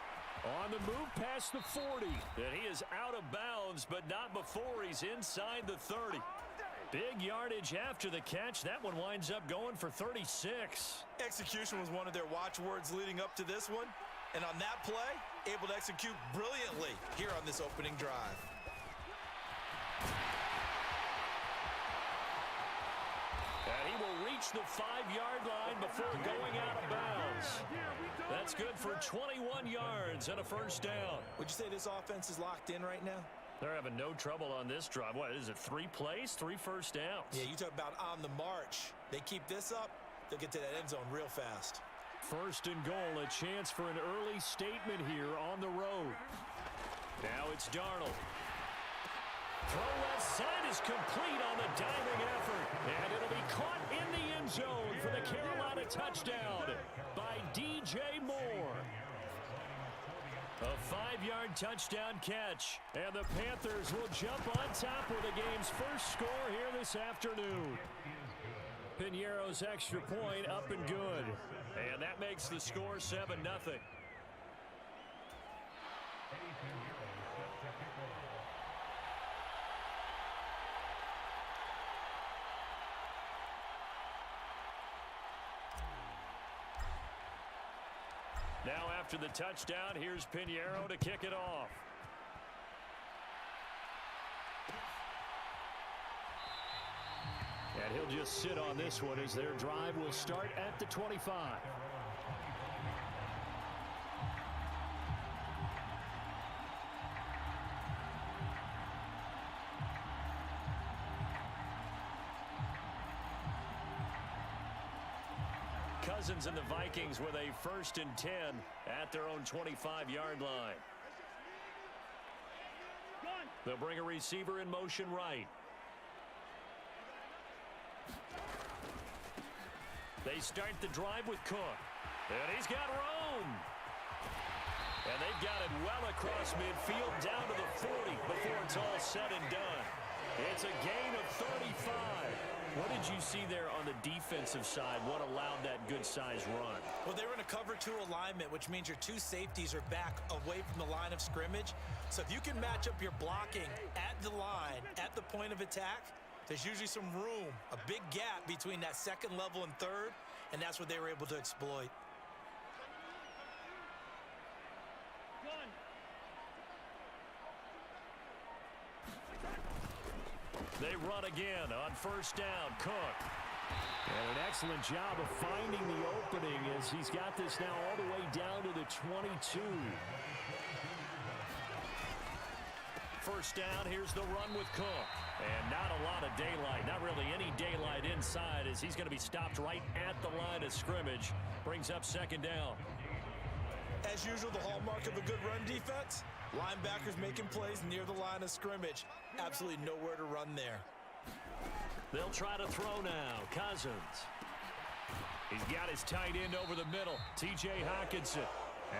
On the move past the 40. And he is out of bounds, but not before he's inside the 30. Big yardage after the catch. That one winds up going for 36. Execution was one of their watchwords leading up to this one. And on that play, able to execute brilliantly here on this opening drive. And he will reach the 5-yard line before going out of bounds. That's good for 21 yards and a 1st down. Would you say this offense is locked in right now? They're having no trouble on this drive. What is it, 3 plays, 3 first downs? Yeah, you talk about on the march. They keep this up, they'll get to that end zone real fast. First and goal, a chance for an early statement here on the road. Now it's Darnold. Throw left side is complete on the diving effort. And it'll be caught in the end zone for the Carolina touchdown by DJ Moore. A 5-yard touchdown catch. And the Panthers will jump on top with the game's first score here this afternoon. Piñeiro's extra point up and good. And that makes the score 7-0. Now after the touchdown, here's Piñeiro to kick it off. And he'll just sit on this one as their drive will start at the 25. Cousins and the Vikings with a 1st and 10 at their own 25-yard line. They'll bring a receiver in motion right. They start the drive with Cook. And he's got room. And they've got it well across midfield down to the 40 before it's all said and done. It's a gain of 35. What did you see there on the defensive side? What allowed that good-sized run? Well, they were in a cover 2 alignment, which means your 2 safeties are back away from the line of scrimmage. So if you can match up your blocking at the line, at the point of attack, there's usually some room, a big gap between that second level and third, and that's what they were able to exploit. They run again on 1st down. Cook. And an excellent job of finding the opening as he's got this now all the way down to the 22. 1st down, here's the run with Cook. And not a lot of daylight, not really any daylight inside as he's going to be stopped right at the line of scrimmage. Brings up 2nd down. As usual, the hallmark of a good run defense, linebackers making plays near the line of scrimmage. Absolutely nowhere to run there. They'll try to throw now. Cousins. He's got his tight end over the middle, T.J. Hockenson.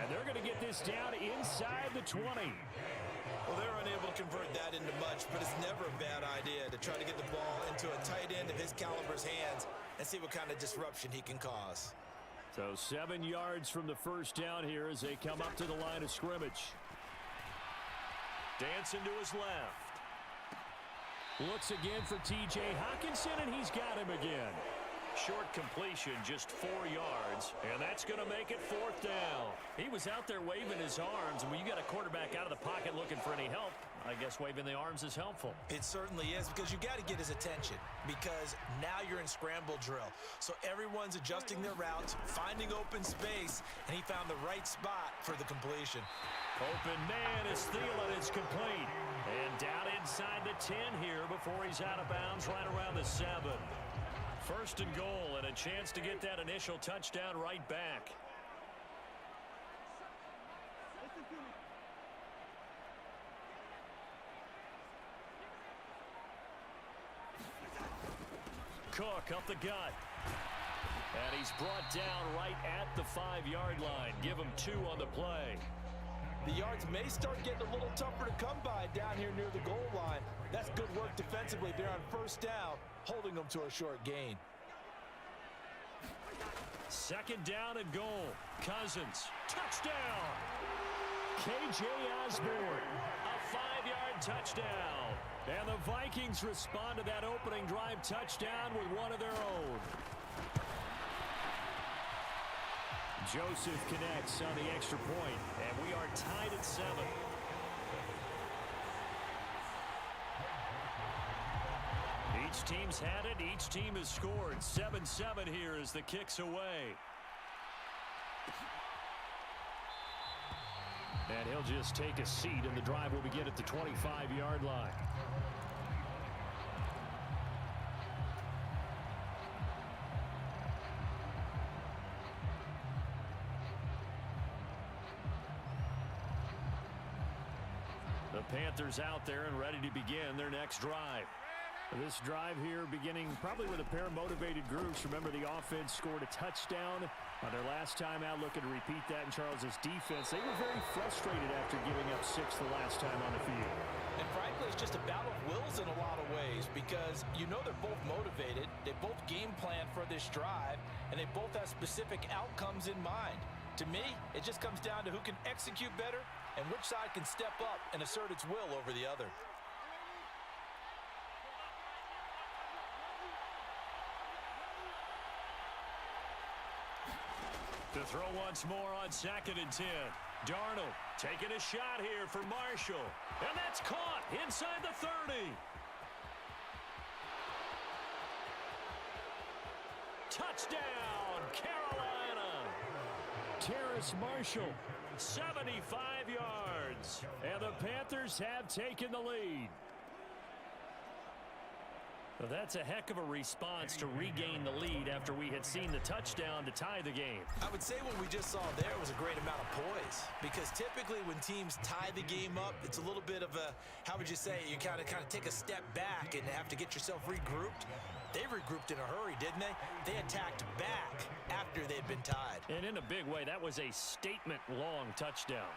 And they're going to get this down inside the 20. Well, they're unable to convert that into much, but it's never a bad idea to try to get the ball into a tight end of his caliber's hands and see what kind of disruption he can cause. So 7 yards from the 1st down here as they come up to the line of scrimmage. Dancing to his left. Looks again for T.J. Hockenson, and he's got him again. Short completion, just 4 yards, and that's going to make it 4th down. He was out there waving his arms, and when you got a quarterback out of the pocket looking for any help, I guess waving the arms is helpful. It certainly is, because you got to get his attention, because now you're in scramble drill. So everyone's adjusting their routes, finding open space, and he found the right spot for the completion. Open man is Thielen, it's complete. And down inside the 10 here before he's out of bounds right around the 7. 1st and goal, and a chance to get that initial touchdown right back. Cook up the gut. And he's brought down right at the 5-yard line. Give him 2 on the play. The yards may start getting a little tougher to come by down here near the goal line. That's good work defensively there on 1st down, holding them to a short gain. 2nd down and goal. Cousins. Touchdown. K.J. Osborne. A 5-yard touchdown. And the Vikings respond to that opening drive touchdown with one of their own. Joseph connects on the extra point, and we are tied at 7. Each team's had it. Each team has scored. 7-7 here as the kick's away. And he'll just take a seat, and the drive will begin at the 25-yard line. Panthers out there and ready to begin their next drive. This drive here beginning probably with a pair of motivated groups. Remember, the offense scored a touchdown on their last time out, looking to repeat that in Charles's defense. They were very frustrated after giving up 6 the last time on the field. And frankly, it's just a battle of wills in a lot of ways because you know they're both motivated. They both game plan for this drive, and they both have specific outcomes in mind. To me, it just comes down to who can execute better and which side can step up and assert its will over the other. To throw once more on 2nd and 10. Darnold taking a shot here for Marshall. And that's caught inside the 30. Touchdown, Carolina. Terrace Marshall. 75 yards. And the Panthers have taken the lead. Well, that's a heck of a response to regain the lead after we had seen the touchdown to tie the game. I would say what we just saw there was a great amount of poise because typically when teams tie the game up, it's a little bit of a, how would you say, you kind of take a step back and have to get yourself regrouped. They regrouped in a hurry, didn't they? They attacked back after they'd been tied. And in a big way, that was a statement-long touchdown.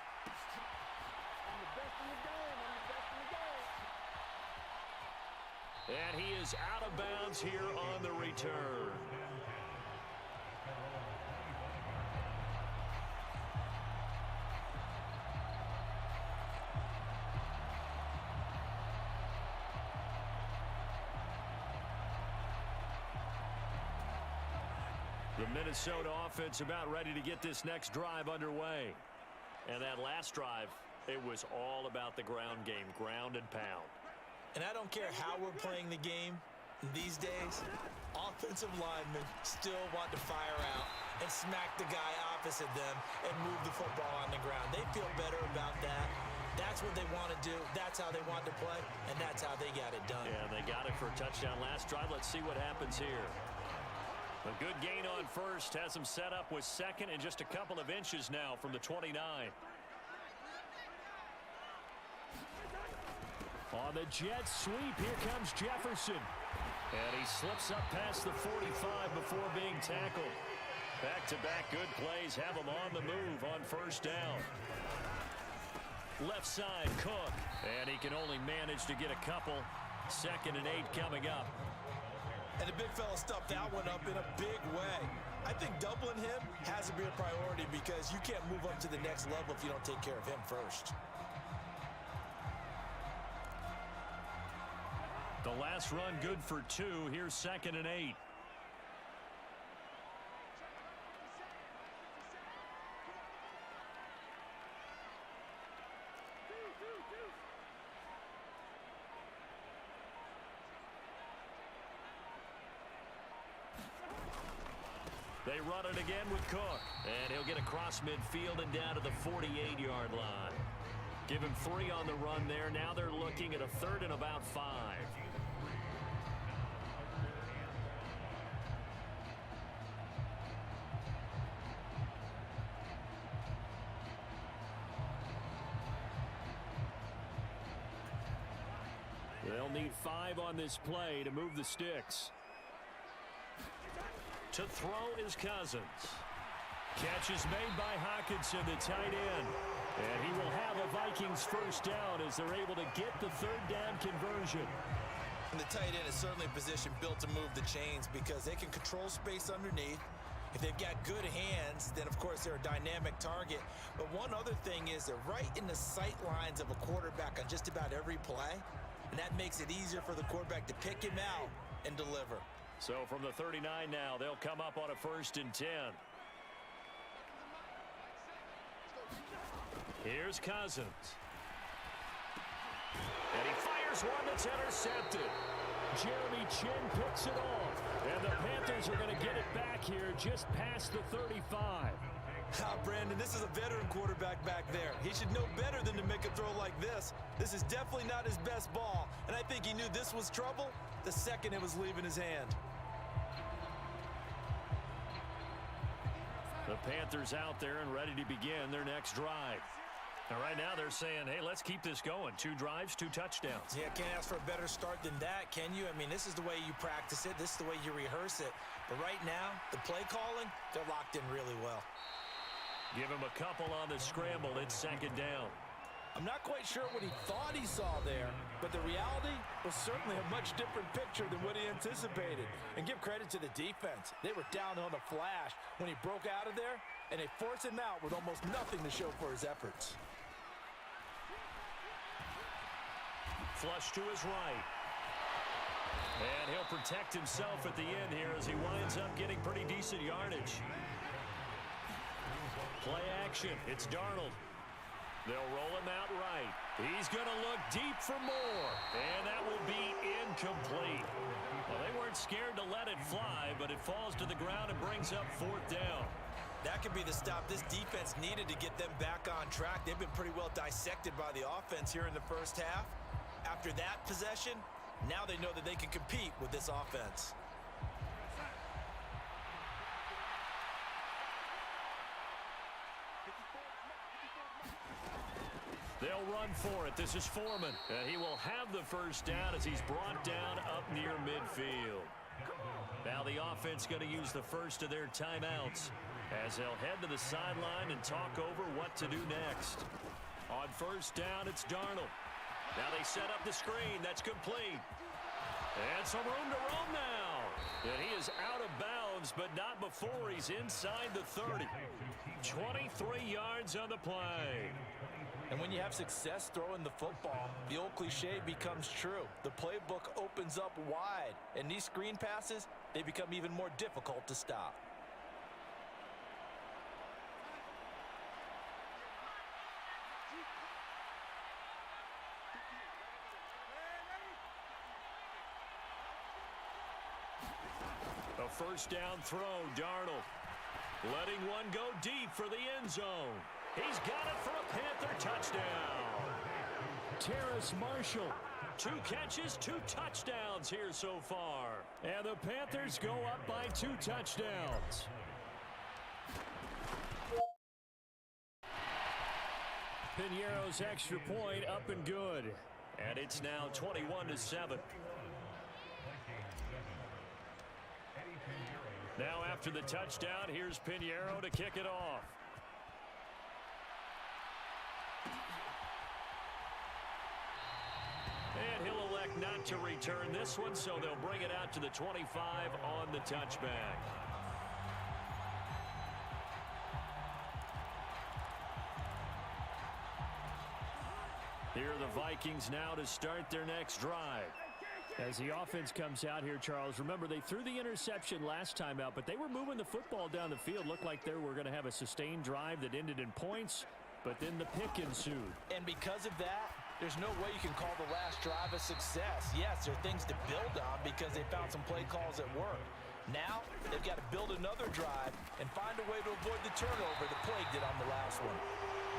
And he is out of bounds here on the return. The Minnesota offense about ready to get this next drive underway. And that last drive, it was all about the ground game, ground and pound. And I don't care how we're playing the game these days, offensive linemen still want to fire out and smack the guy opposite them and move the football on the ground. They feel better about that. That's what they want to do. That's how they want to play, and that's how they got it done. Yeah, they got it for a touchdown last drive. Let's see what happens here. A good gain on first has them set up with 2nd and just a couple of inches now from the 29. On the jet sweep, here comes Jefferson. And he slips up past the 45 before being tackled. Back-to-back good plays have him on the move on 1st down. Left side, Cook. And he can only manage to get a couple. 2nd and 8 coming up. And the big fella stuffed that one up in a big way. I think doubling him has to be a priority because you can't move up to the next level if you don't take care of him first. The last run good for 2. Here's 2nd and 8. They run it again with Cook. And he'll get across midfield and down to the 48-yard line. Give him 3 on the run there. Now they're looking at a 3rd and about 5. They'll need 5 on this play to move the sticks. To throw is Cousins. Catch is made by Hockenson, the tight end. And he will have a Vikings 1st down as they're able to get the 3rd down conversion. And the tight end is certainly a position built to move the chains because they can control space underneath. If they've got good hands, then of course they're a dynamic target. But one other thing is they're right in the sight lines of a quarterback on just about every play. And that makes it easier for the quarterback to pick him out and deliver. So from the 39 now, they'll come up on a 1st and 10. Here's Cousins. And he fires one that's intercepted. Jeremy Chin picks it off. And the Panthers are going to get it back here just past the 35. Brandon, this is a veteran quarterback back there. He should know better than to make a throw like this. This is definitely not his best ball, and I think he knew this was trouble the second it was leaving his hand. The Panthers out there and ready to begin their next drive. And right now they're saying, hey, let's keep this going. 2 drives, 2 touchdowns. Yeah, can't ask for a better start than that, can you? I mean, this is the way you practice it. This is the way you rehearse it. But right now, the play calling, they're locked in really well. Give him a couple on the scramble. It's 2nd down. I'm not quite sure what he thought he saw there, but the reality was certainly a much different picture than what he anticipated. And give credit to the defense. They were down on the flash when he broke out of there, and they forced him out with almost nothing to show for his efforts. Flush to his right. And he'll protect himself at the end here as he winds up getting pretty decent yardage. Play action. It's Darnold. They'll roll him out right. He's going to look deep for more. And that will be incomplete. Well, they weren't scared to let it fly, but it falls to the ground and brings up 4th down. That could be the stop this defense needed to get them back on track. They've been pretty well dissected by the offense here in the first half. After that possession, now they know that they can compete with this offense. They'll run for it. This is Foreman. He will have the first down as he's brought down up near midfield. Now the offense going to use the first of their timeouts as they'll head to the sideline and talk over what to do next. On 1st down, it's Darnold. Now they set up the screen. That's complete. And some room to roam now. And he is out of bounds, but not before he's inside the 30. 23 yards on the play. And when you have success throwing the football, the old cliche becomes true. The playbook opens up wide, and these screen passes, they become even more difficult to stop. A 1st down throw, Darnold. Letting one go deep for the end zone. He's got it for a Panther touchdown. Terrace Marshall. 2 catches, 2 touchdowns here so far. And the Panthers go up by 2 touchdowns. Piñeiro's extra point up and good. And it's now 21-7. Now after the touchdown, here's Piñeiro to kick it off. And he'll elect not to return this one, so they'll bring it out to the 25 on the touchback. Here are the Vikings now to start their next drive. As the offense comes out here, Charles, remember they threw the interception last time out, but they were moving the football down the field. Looked like they were going to have a sustained drive that ended in points, but then the pick ensued. And because of that, there's no way you can call the last drive a success. Yes, there are things to build on because they found some play calls that worked. Now, they've got to build another drive and find a way to avoid the turnover that plagued it on the last one.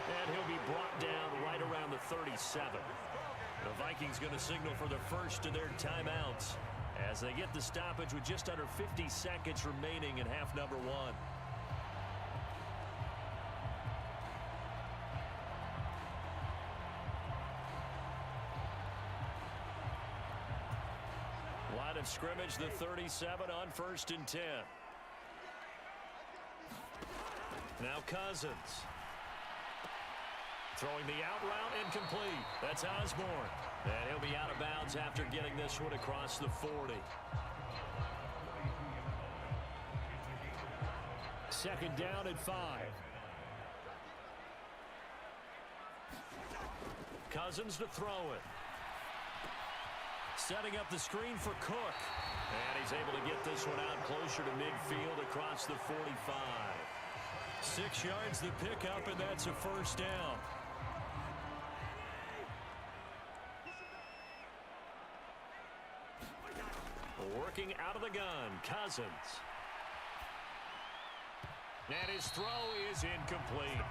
And he'll be brought down right around the 37. The Vikings going to signal for the first of their timeouts as they get the stoppage with just under 50 seconds remaining in half number 1. Line of scrimmage, the 37 on 1st and 10. Now Cousins. Throwing the out route incomplete. That's Osborne. And he'll be out of bounds after getting this one across the 40. 2nd down at 5. Cousins to throw it. Setting up the screen for Cook. And he's able to get this one out closer to midfield across the 45. 6 yards the pickup, and that's a 1st down. Working out of the gun, Cousins. And his throw is incomplete.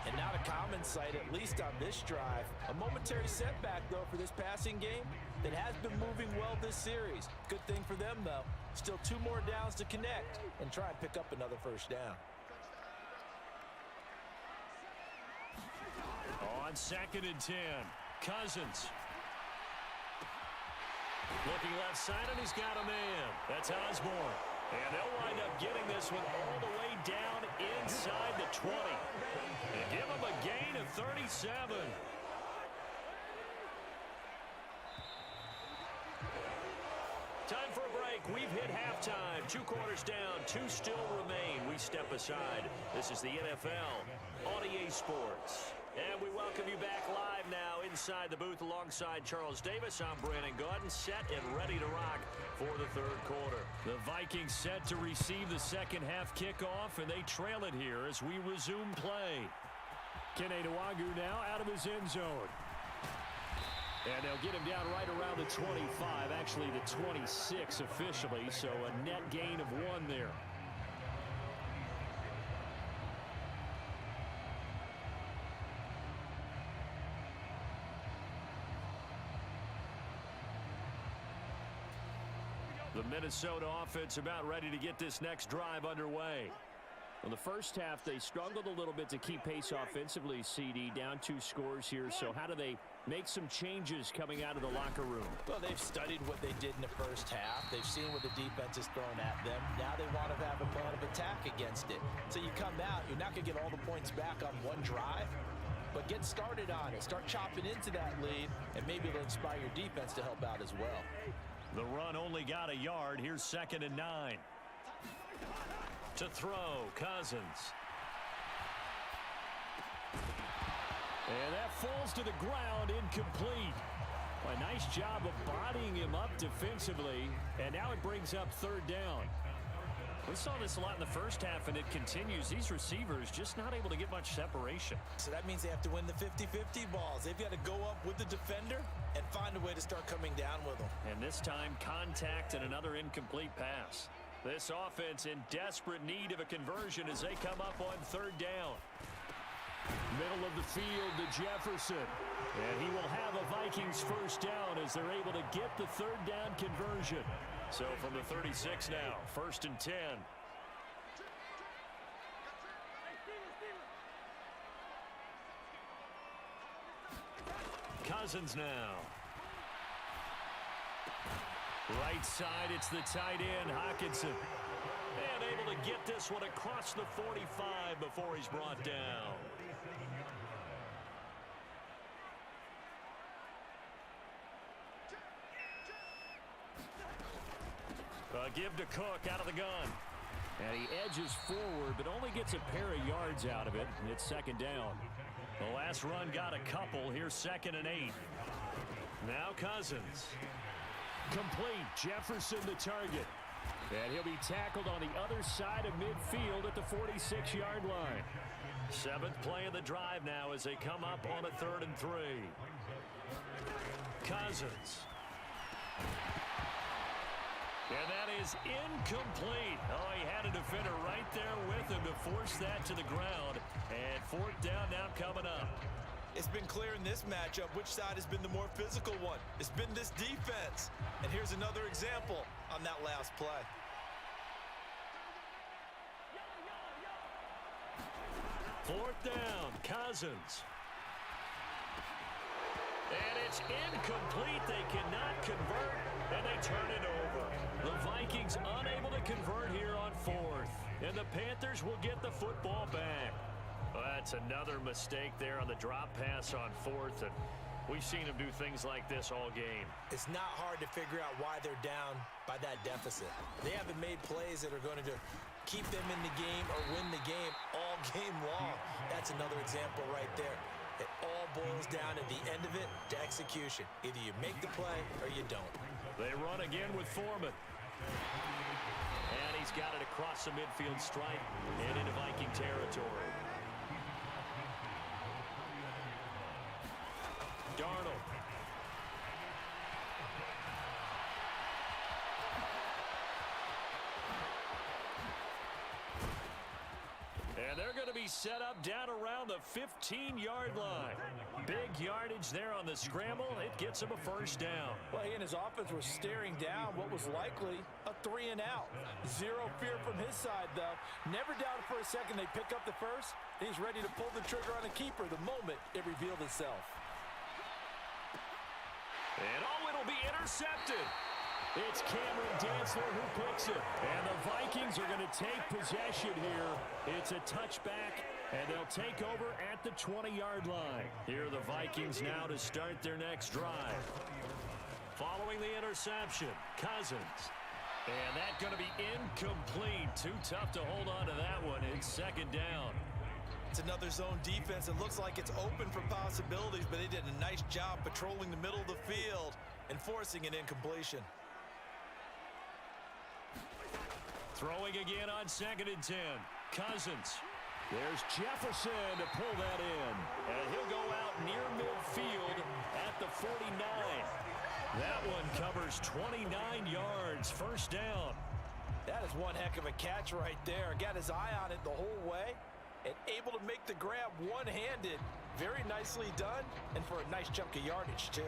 And not a common sight, at least on this drive. A momentary setback, though, for this passing game that has been moving well this series. Good thing for them, though. Still 2 more downs to connect and try and pick up another 1st down. On 2nd and 10. Cousins. Looking left side, and he's got a man. That's Osborne. And they'll wind up getting this one all the way down inside the 20. And give him a gain of 37. Time for a break. We've hit halftime. 2 quarters down. 2 still remain. We step aside. This is the NFL on EA Sports. And we welcome you back live now inside the booth alongside Charles Davis. I'm Brandon Gaudin, set and ready to rock for the 3rd quarter. The Vikings set to receive the second half kickoff, and they trail it here as we resume play. Kene Nwangwu now out of his end zone. And they'll get him down right around the 25, actually the 26 officially, so a net gain of 1 there. The Minnesota offense about ready to get this next drive underway. Well, the first half, they struggled a little bit to keep pace offensively, CD, down 2 scores here. So how do they make some changes coming out of the locker room? Well, they've studied what they did in the first half. They've seen what the defense has thrown at them. Now they want to have a plan of attack against it. So you come out, you're not going to get all the points back on one drive, but get started on it. Start chopping into that lead, and maybe it'll inspire your defense to help out as well. The run only got a yard. Here's 2nd and 9. To throw, Cousins. And that falls to the ground, incomplete. A nice job of bodying him up defensively, and now it brings up 3rd down. We saw this a lot in the first half, and it continues. These receivers just not able to get much separation. So that means they have to win the 50-50 balls. They've got to go up with the defender and find a way to start coming down with them. And this time, contact and another incomplete pass. This offense in desperate need of a conversion as they come up on 3rd down. Middle of the field to Jefferson. And he will have a Vikings first down as they're able to get the 3rd down conversion. So from the 36 now, 1st and 10. Cousins now. Right side, it's the tight end, Hockenson. And able to get this one across the 45 before he's brought down. Give to Cook out of the gun. And he edges forward, but only gets a pair of yards out of it. And it's 2nd down. The last run got a couple. Here's 2nd and 8. Now Cousins. Complete. Jefferson the target. And he'll be tackled on the other side of midfield at the 46-yard line. 7th play of the drive now as they come up on a 3rd and 3. Cousins. And that is incomplete. Oh, he had a defender right there with him to force that to the ground. And 4th down now coming up. It's been clear in this matchup which side has been the more physical one. It's been this defense. And here's another example on that last play. Fourth down, Cousins. And it's incomplete. They cannot convert, and they turn it over. The Vikings unable to convert here on 4th. And the Panthers will get the football back. Well, that's another mistake there on the drop pass on 4th. And we've seen them do things like this all game. It's not hard to figure out why they're down by that deficit. They haven't made plays that are going to keep them in the game or win the game all game long. That's another example right there. It all boils down at the end of it to execution. Either you make the play or you don't. They run again with Foreman. And he's got it across the midfield stripe and into Viking territory. Darnold. And they're going to be set up down around the 15-yard line. Big yardage there on the scramble. It gets him a first down. Well, he and his offense were staring down what was likely a 3-and-out. Zero fear from his side, though. Never doubted for a second they pick up the first. He's ready to pull the trigger on a keeper the moment it revealed itself. And it'll be intercepted. It's Cameron Dantzler who picks it. And the Vikings are going to take possession here. It's a touchback, and they'll take over at the 20-yard line. Here are the Vikings now to start their next drive. Following the interception, Cousins. And that's going to be incomplete. Too tough to hold on to that one. It's second down. It's another zone defense. It looks like it's open for possibilities, but they did a nice job patrolling the middle of the field and forcing an incompletion. Throwing again on 2nd and 10. Cousins. There's Jefferson to pull that in. And he'll go out near midfield at the 49. That one covers 29 yards. First down. That is one heck of a catch right there. Got his eye on it the whole way and able to make the grab one-handed. Very nicely done, and for a nice chunk of yardage, too.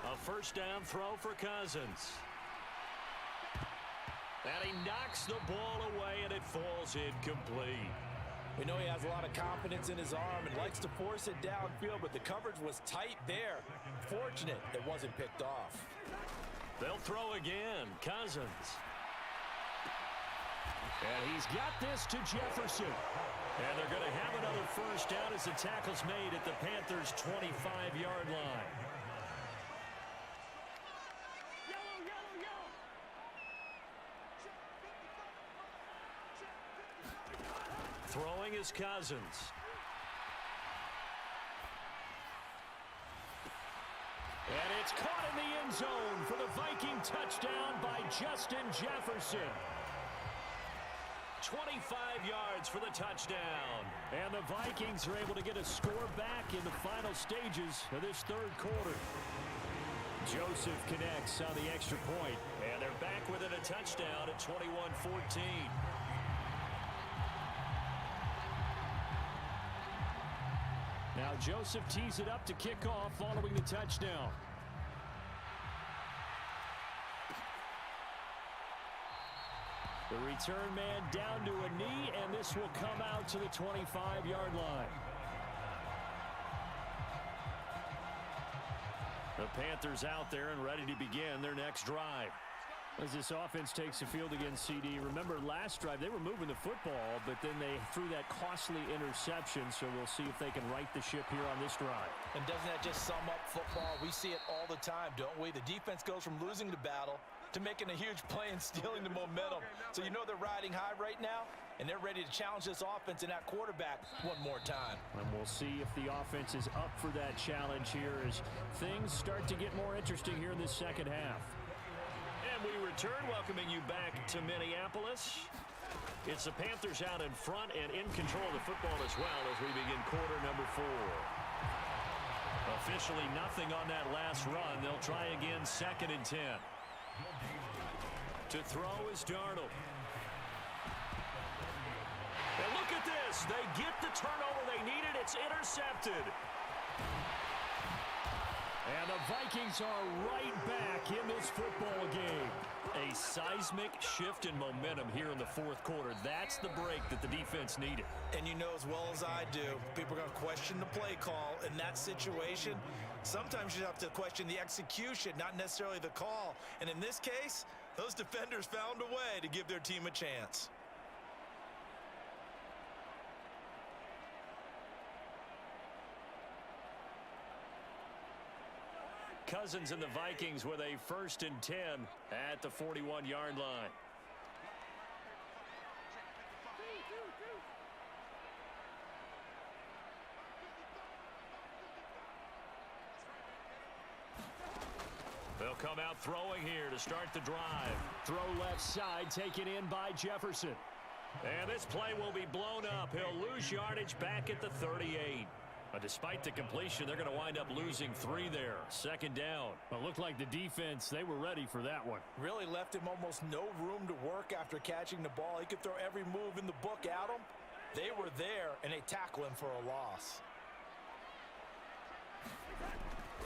A first down throw for Cousins. And he knocks the ball away, and it falls incomplete. We know he has a lot of confidence in his arm and likes to force it downfield, but the coverage was tight there. Fortunate it wasn't picked off. They'll throw again. Cousins. And he's got this to Jefferson. And they're going to have another first down as the tackle's made at the Panthers' 25-yard line. Throwing is Cousins. And it's caught in the end zone for the Viking touchdown by Justin Jefferson. 25 yards for the touchdown. And the Vikings are able to get a score back in the final stages of this third quarter. Joseph connects on the extra point. And they're back within a touchdown at 21-14. Now Joseph tees it up to kick off following the touchdown. The return man down to a knee, and this will come out to the 25-yard line. The Panthers out there and ready to begin their next drive. As this offense takes the field against CD, remember last drive they were moving the football, but then they threw that costly interception, so we'll see if they can right the ship here on this drive. And doesn't that just sum up football? We see it all the time, don't we? The defense goes from losing the battle to making a huge play and stealing the momentum. So you know they're riding high right now, and they're ready to challenge this offense and that quarterback one more time. And we'll see if the offense is up for that challenge here as things start to get more interesting here in this second half. And we return, welcoming you back to Minneapolis. It's the Panthers out in front and in control of the football as well as we begin quarter number 4. Officially nothing on that last run. They'll try again 2nd and 10. To throw is Darnold. And look at this. They get the turnover they needed. It's intercepted. And the Vikings are right back in this football game. A seismic shift in momentum here in the fourth quarter. That's the break that the defense needed. And you know as well as I do, people are going to question the play call in that situation. Sometimes you have to question the execution, not necessarily the call. And in this case, those defenders found a way to give their team a chance. Cousins and the Vikings with a 1st and 10 at the 41-yard line. They'll come out throwing here to start the drive. Throw left side, taken in by Jefferson. And this play will be blown up. He'll lose yardage back at the 38. Despite the completion, they're going to wind up losing 3 there. Second down. Well, it looked like the defense, they were ready for that one. Really left him almost no room to work after catching the ball. He could throw every move in the book at him. They were there, and they tackle him for a loss.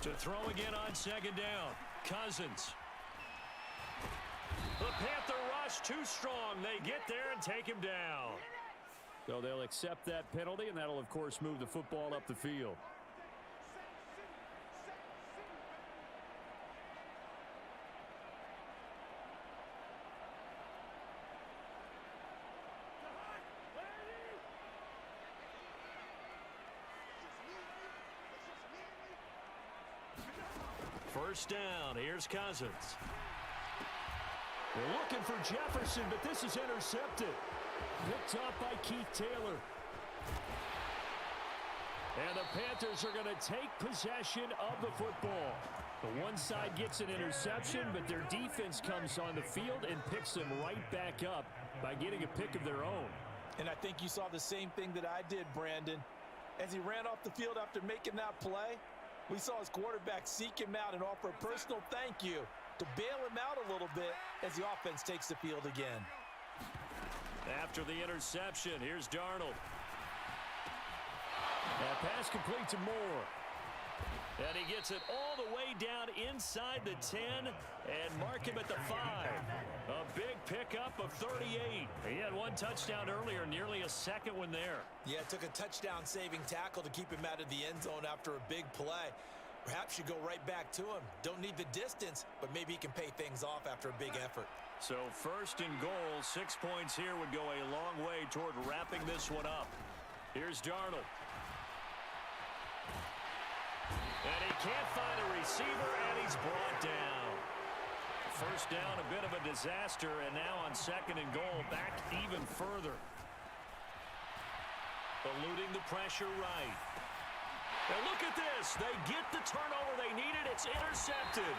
To throw again on second down. Cousins. The Panther rush too strong. They get there and take him down. So they'll accept that penalty, and that'll, of course, move the football up the field. First down. Here's Cousins. They're looking for Jefferson, but this is intercepted. Picked off by Keith Taylor. And the Panthers are going to take possession of the football. The one side gets an interception, but their defense comes on the field and picks them right back up by getting a pick of their own. And I think you saw the same thing that I did, Brandon. As he ran off the field after making that play, we saw his quarterback seek him out and offer a personal thank you to bail him out a little bit as the offense takes the field again. After the interception, here's Darnold. That pass complete to Moore. And he gets it all the way down inside the 10 and mark him at the 5. A big pickup of 38. He had one touchdown earlier, nearly a second one there. Yeah, it took a touchdown-saving tackle to keep him out of the end zone after a big play. Perhaps you go right back to him. Don't need the distance, but maybe he can pay things off after a big effort. So first and goal, 6 points here would go a long way toward wrapping this one up. Here's Darnold. And he can't find a receiver, and he's brought down. First down, a bit of a disaster, and now on second and goal, back even further. Eluding the pressure right. And look at this. They get the turnover they needed. It's intercepted.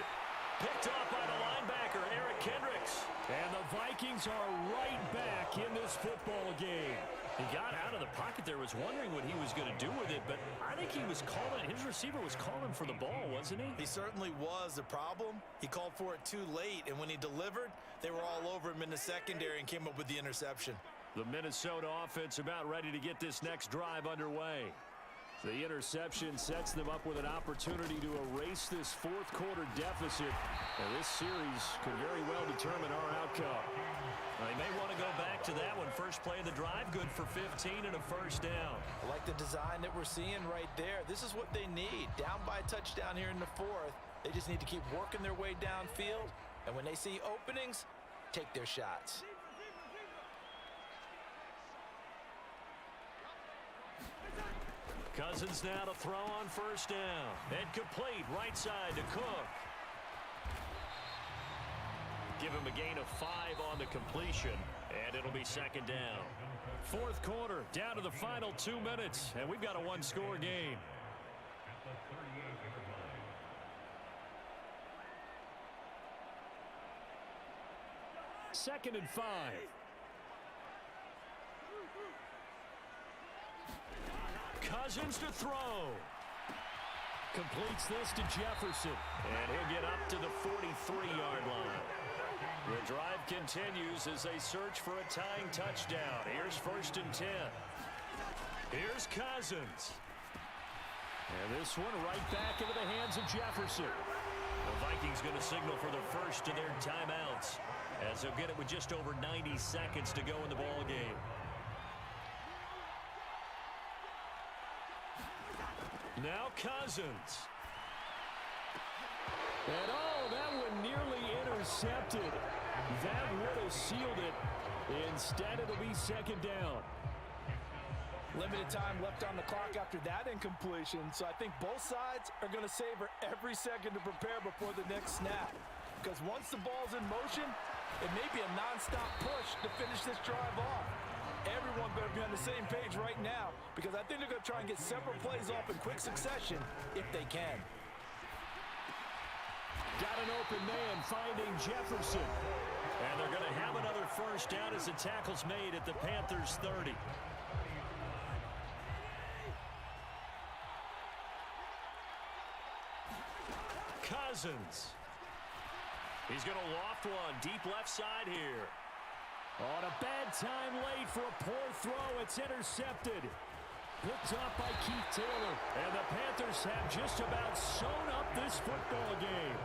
Picked off by the linebacker, Eric Kendricks. And the Vikings are right back in this football game. He got out of the pocket there, was wondering what he was going to do with it, but I think he was calling, his receiver was calling for the ball, wasn't he? He certainly was. The problem, he called for it too late, and when he delivered, they were all over him in the secondary and came up with the interception. The Minnesota offense about ready to get this next drive underway. The interception sets them up with an opportunity to erase this fourth quarter deficit. And this series could very well determine our outcome. They may want to go back to that one. First play of the drive, good for 15 and a first down. I like the design that we're seeing right there. This is what they need. Down by a touchdown here in the fourth. They just need to keep working their way downfield. And when they see openings, take their shots. Cousins now to throw on first down. And complete right side to Cook. Give him a gain of 5 on the completion, and it'll be second down. Fourth quarter, down to the final 2 minutes, and we've got a one-score game. Second and 5. Cousins to throw. Completes this to Jefferson. And he'll get up to the 43-yard line. The drive continues as they search for a tying touchdown. Here's first and 10. Here's Cousins. And this one right back into the hands of Jefferson. The Vikings going to signal for the first of their timeouts as they'll get it with just over 90 seconds to go in the ball game. Now Cousins. And that one nearly intercepted. That would have sealed it. Instead, it'll be second down. Limited time left on the clock after that incompletion, so I think both sides are going to savor every second to prepare before the next snap. Because once the ball's in motion, it may be a nonstop push to finish this drive off. Everyone better be on the same page right now, because I think they're going to try and get several plays off in quick succession if they can. Got an open man finding Jefferson. And they're going to have another first down as the tackle's made at the Panthers' 30. Cousins. He's going to loft one deep left side here. On a bad time late for a poor throw. It's intercepted. Picked up by Keith Taylor. And the Panthers have just about sewn up this football game.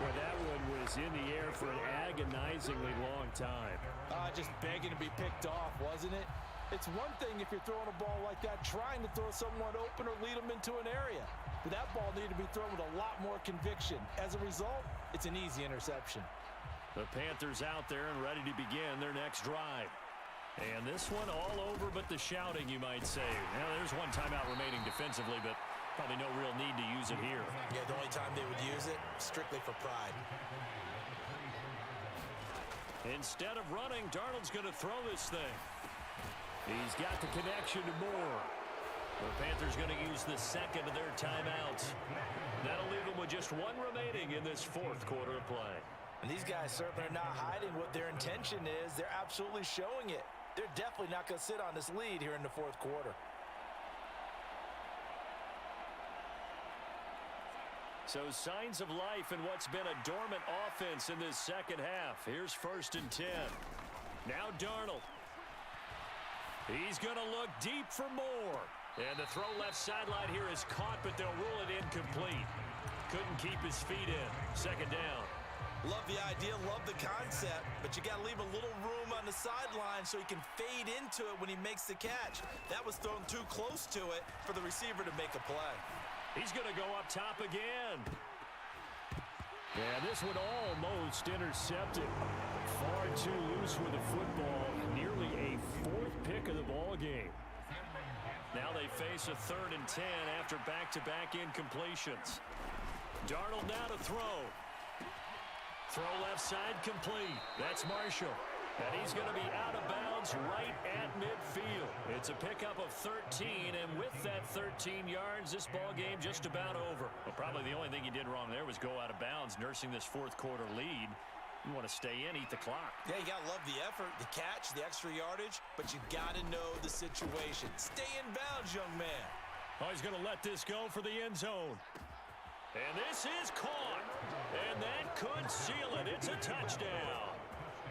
Well, that one was in the air for an agonizingly long time. Just begging to be picked off, wasn't it? It's one thing if you're throwing a ball like that, trying to throw someone open or lead them into an area. But that ball needed to be thrown with a lot more conviction. As a result, it's an easy interception. The Panthers out there and ready to begin their next drive. And this one all over but the shouting, you might say. Now, there's one timeout remaining defensively, but probably no real need to use it here. Yeah, the only time they would use it, strictly for pride. Instead of running, Darnold's going to throw this thing. He's got the connection to Moore. The Panthers going to use the second of their timeouts. That'll leave them with just one remaining in this fourth quarter of play. And these guys certainly are not hiding what their intention is. They're absolutely showing it. They're definitely not going to sit on this lead here in the fourth quarter. So signs of life in what's been a dormant offense in this second half. Here's 1st and 10. Now Darnold. He's going to look deep for Moore. And the throw left sideline here is caught, but they'll rule it incomplete. Couldn't keep his feet in. Second down. Love the idea, love the concept, but you got to leave a little room on the sideline so he can fade into it when he makes the catch. That was thrown too close to it for the receiver to make a play. He's going to go up top again. Yeah, this one almost intercepted. Far too loose with the football. Nearly a 4th pick of the ball game. Now they face a 3rd and 10 after back-to-back incompletions. Darnold now to throw. Throw left side complete. That's Marshall. And he's going to be out of bounds right at midfield. It's a pickup of 13, and with that 13 yards, this ball game just about over. Well, probably the only thing he did wrong there was go out of bounds, nursing this fourth quarter lead. You want to stay in, eat the clock. Yeah, you got to love the effort, the catch, the extra yardage, but you got to know the situation. Stay in bounds, young man. Oh, he's going to let this go for the end zone. And this is caught. And that could seal it. It's a touchdown.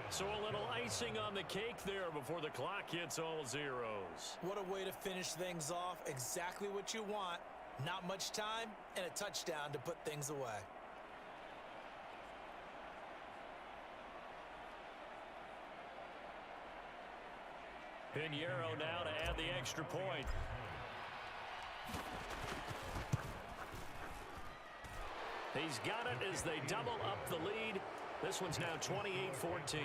So a little icing on the cake there before the clock hits all zeros. What a way to finish things off. Exactly what you want. Not much time and a touchdown to put things away. Pinheiro now to add the extra point. He's got it as they double up the lead. This one's now 28-14.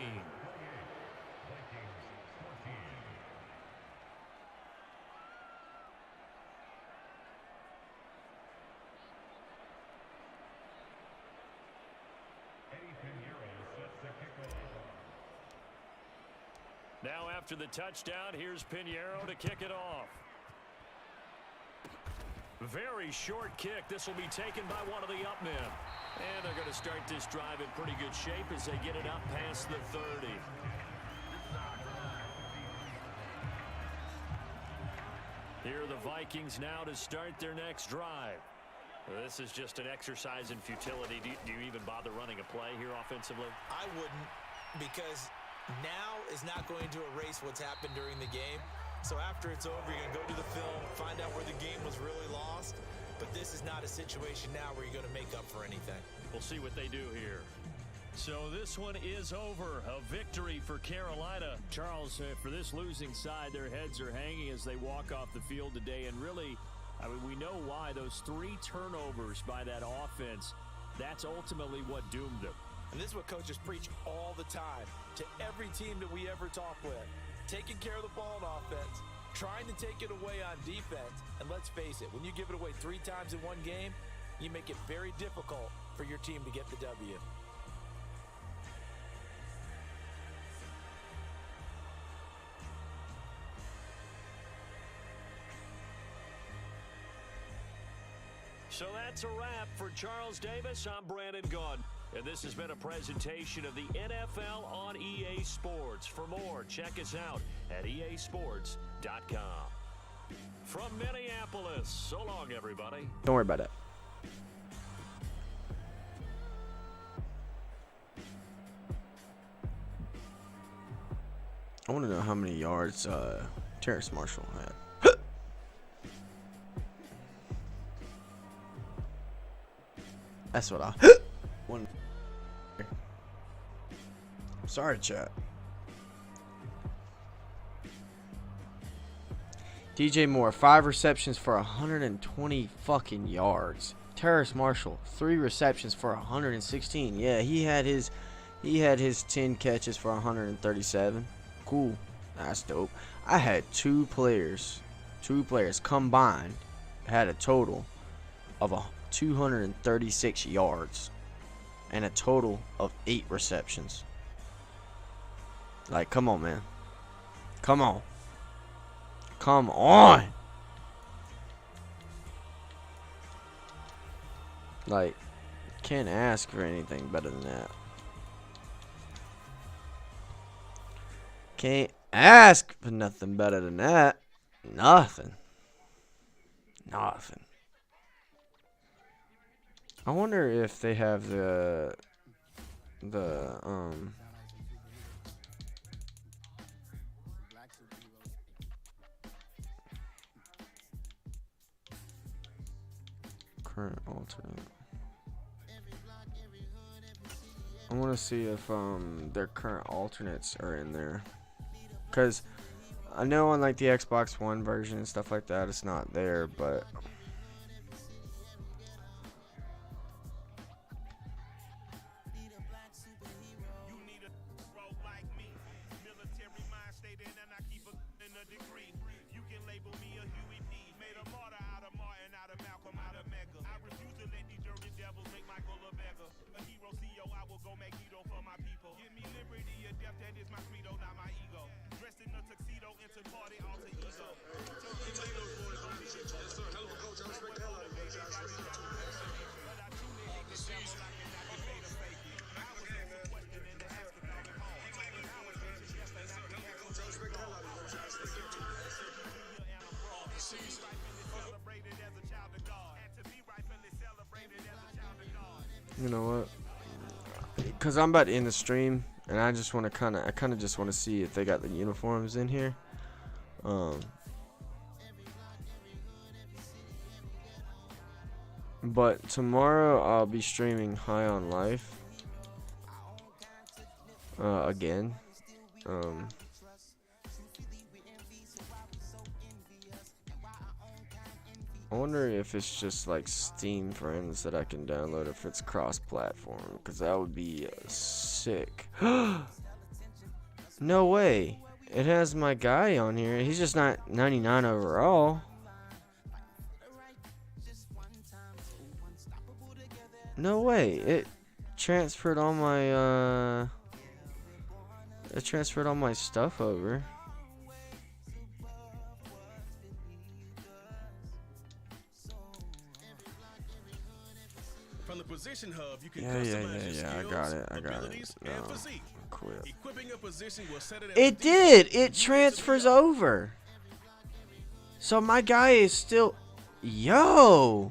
Now after the touchdown, here's Pinheiro to kick it off. Very short kick. This will be taken by one of the up men. And they're going to start this drive in pretty good shape as they get it up past the 30. Here are the Vikings now to start their next drive. This is just an exercise in futility. Do you even bother running a play here offensively? I wouldn't, because now is not going to erase what's happened during the game. So after it's over, you're going to go to the film, find out where the game was really lost. But this is not a situation now where you're going to make up for anything. We'll see what they do here. So this one is over. A victory for Carolina. Charles, for this losing side, their heads are hanging as they walk off the field today. And really, I mean, we know why. Those 3 turnovers by that offense, that's ultimately what doomed them. And this is what coaches preach all the time to every team that we ever talk with. Taking care of the ball on offense, trying to take it away on defense. And let's face it, when you give it away 3 times in one game, you make it very difficult for your team to get the W. So that's a wrap for Charles Davis. I'm Brandon Gunn. And this has been a presentation of the NFL on EA Sports. For more, check us out at easports.com. From Minneapolis, so long, everybody. Don't worry about it. I want to know how many yards Terrace Marshall had. That's what I want. Sorry, chat. DJ Moore, 5 receptions for 120 fucking yards. Terrace Marshall, 3 receptions for 116. Yeah, he had his 10 catches for 137. Cool. That's dope. I had two players combined had a total of 236 yards and a total of 8 receptions. Like, come on, man. Come on. Come on. Like, can't ask for anything better than that. Can't ask for nothing better than that. Nothing. Nothing. I wonder if they have the current alternate. I want to see if their current alternates are in there, cause I know on like the Xbox One version and stuff like that, it's not there, but. You know what? Because I'm about to end the stream, and I just want to I kind of just want to see if they got the uniforms in here. But tomorrow I'll be streaming High on Life again. I wonder if it's just like Steam friends that I can download, if it's cross-platform, because that would be sick. No way. It has my guy on here. He's just not 99 overall. No way. It transferred all my stuff over. From the Position Hub, you can Yeah. I got it. No, quit. Equipping a position will set It did. It transfers over. So my guy is still. Yo.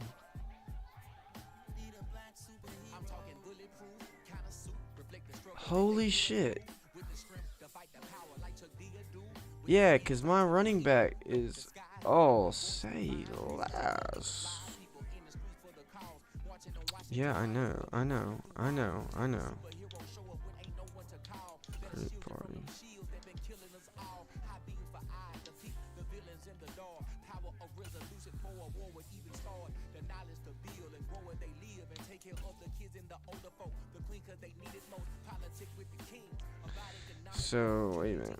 Holy shit. Yeah, because my running back is all say less. Yeah, I know. Great party. So, wait a minute.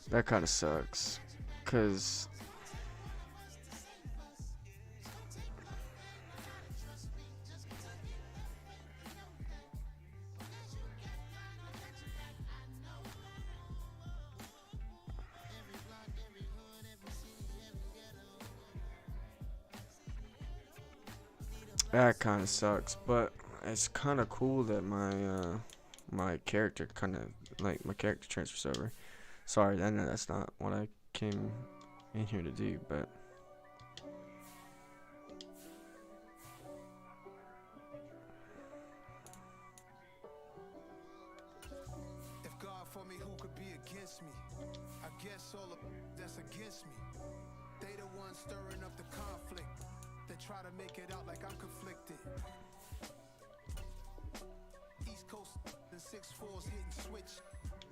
That kind of sucks, cause That kind of sucks, but it's kind of cool that my character my character transfers over. Sorry, I know that's not what I came in here to do, but If God for me, who could be against me? I guess all of that's against me. They the ones stirring up the conflict. They try to make it out like I'm conflicted. East Coast and 6'4's hitting switch.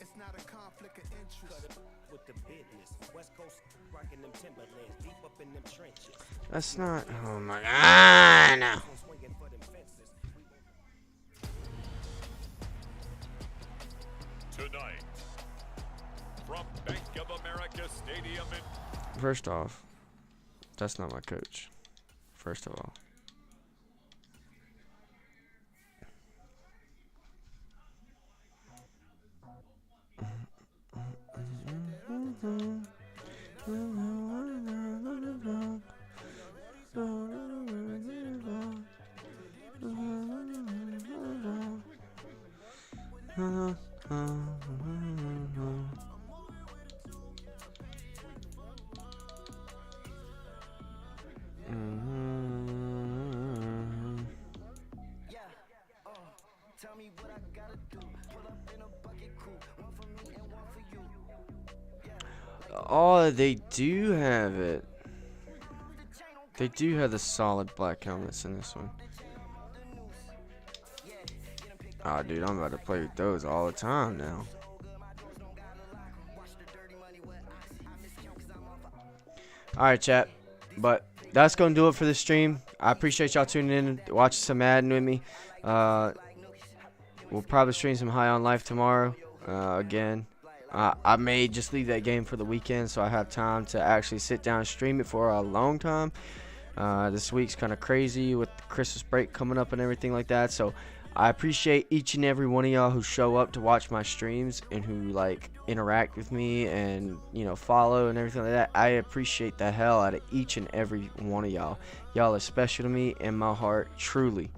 It's not a conflict of interest. With the business, West Coast rocking them Timberlands, deep up in them trenches. that's not. Oh my God! No. Swinging for them fences. Tonight, from Bank of America Stadium in First off, that's not my coach. First of all. Tell me what I gotta do. Pull up in a bucket crew. One for me and one for you. Oh, they do have it. They do have the solid black helmets in this one. Oh, dude, I'm about to play with those all the time now. Alright, chat. But that's going to do it for this stream. I appreciate y'all tuning in and watching some Madden with me. We'll probably stream some High on Life tomorrow. Again. I may just leave that game for the weekend so I have time to actually sit down and stream it for a long time. This week's kind of crazy with the Christmas break coming up and everything like that. So I appreciate each and every one of y'all who show up to watch my streams and who like interact with me and follow and everything like that. I appreciate the hell out of each and every one of y'all. Y'all are special to me in my heart, truly.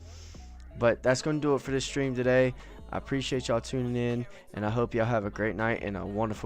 But that's going to do it for this stream today. I appreciate y'all tuning in, and I hope y'all have a great night and a wonderful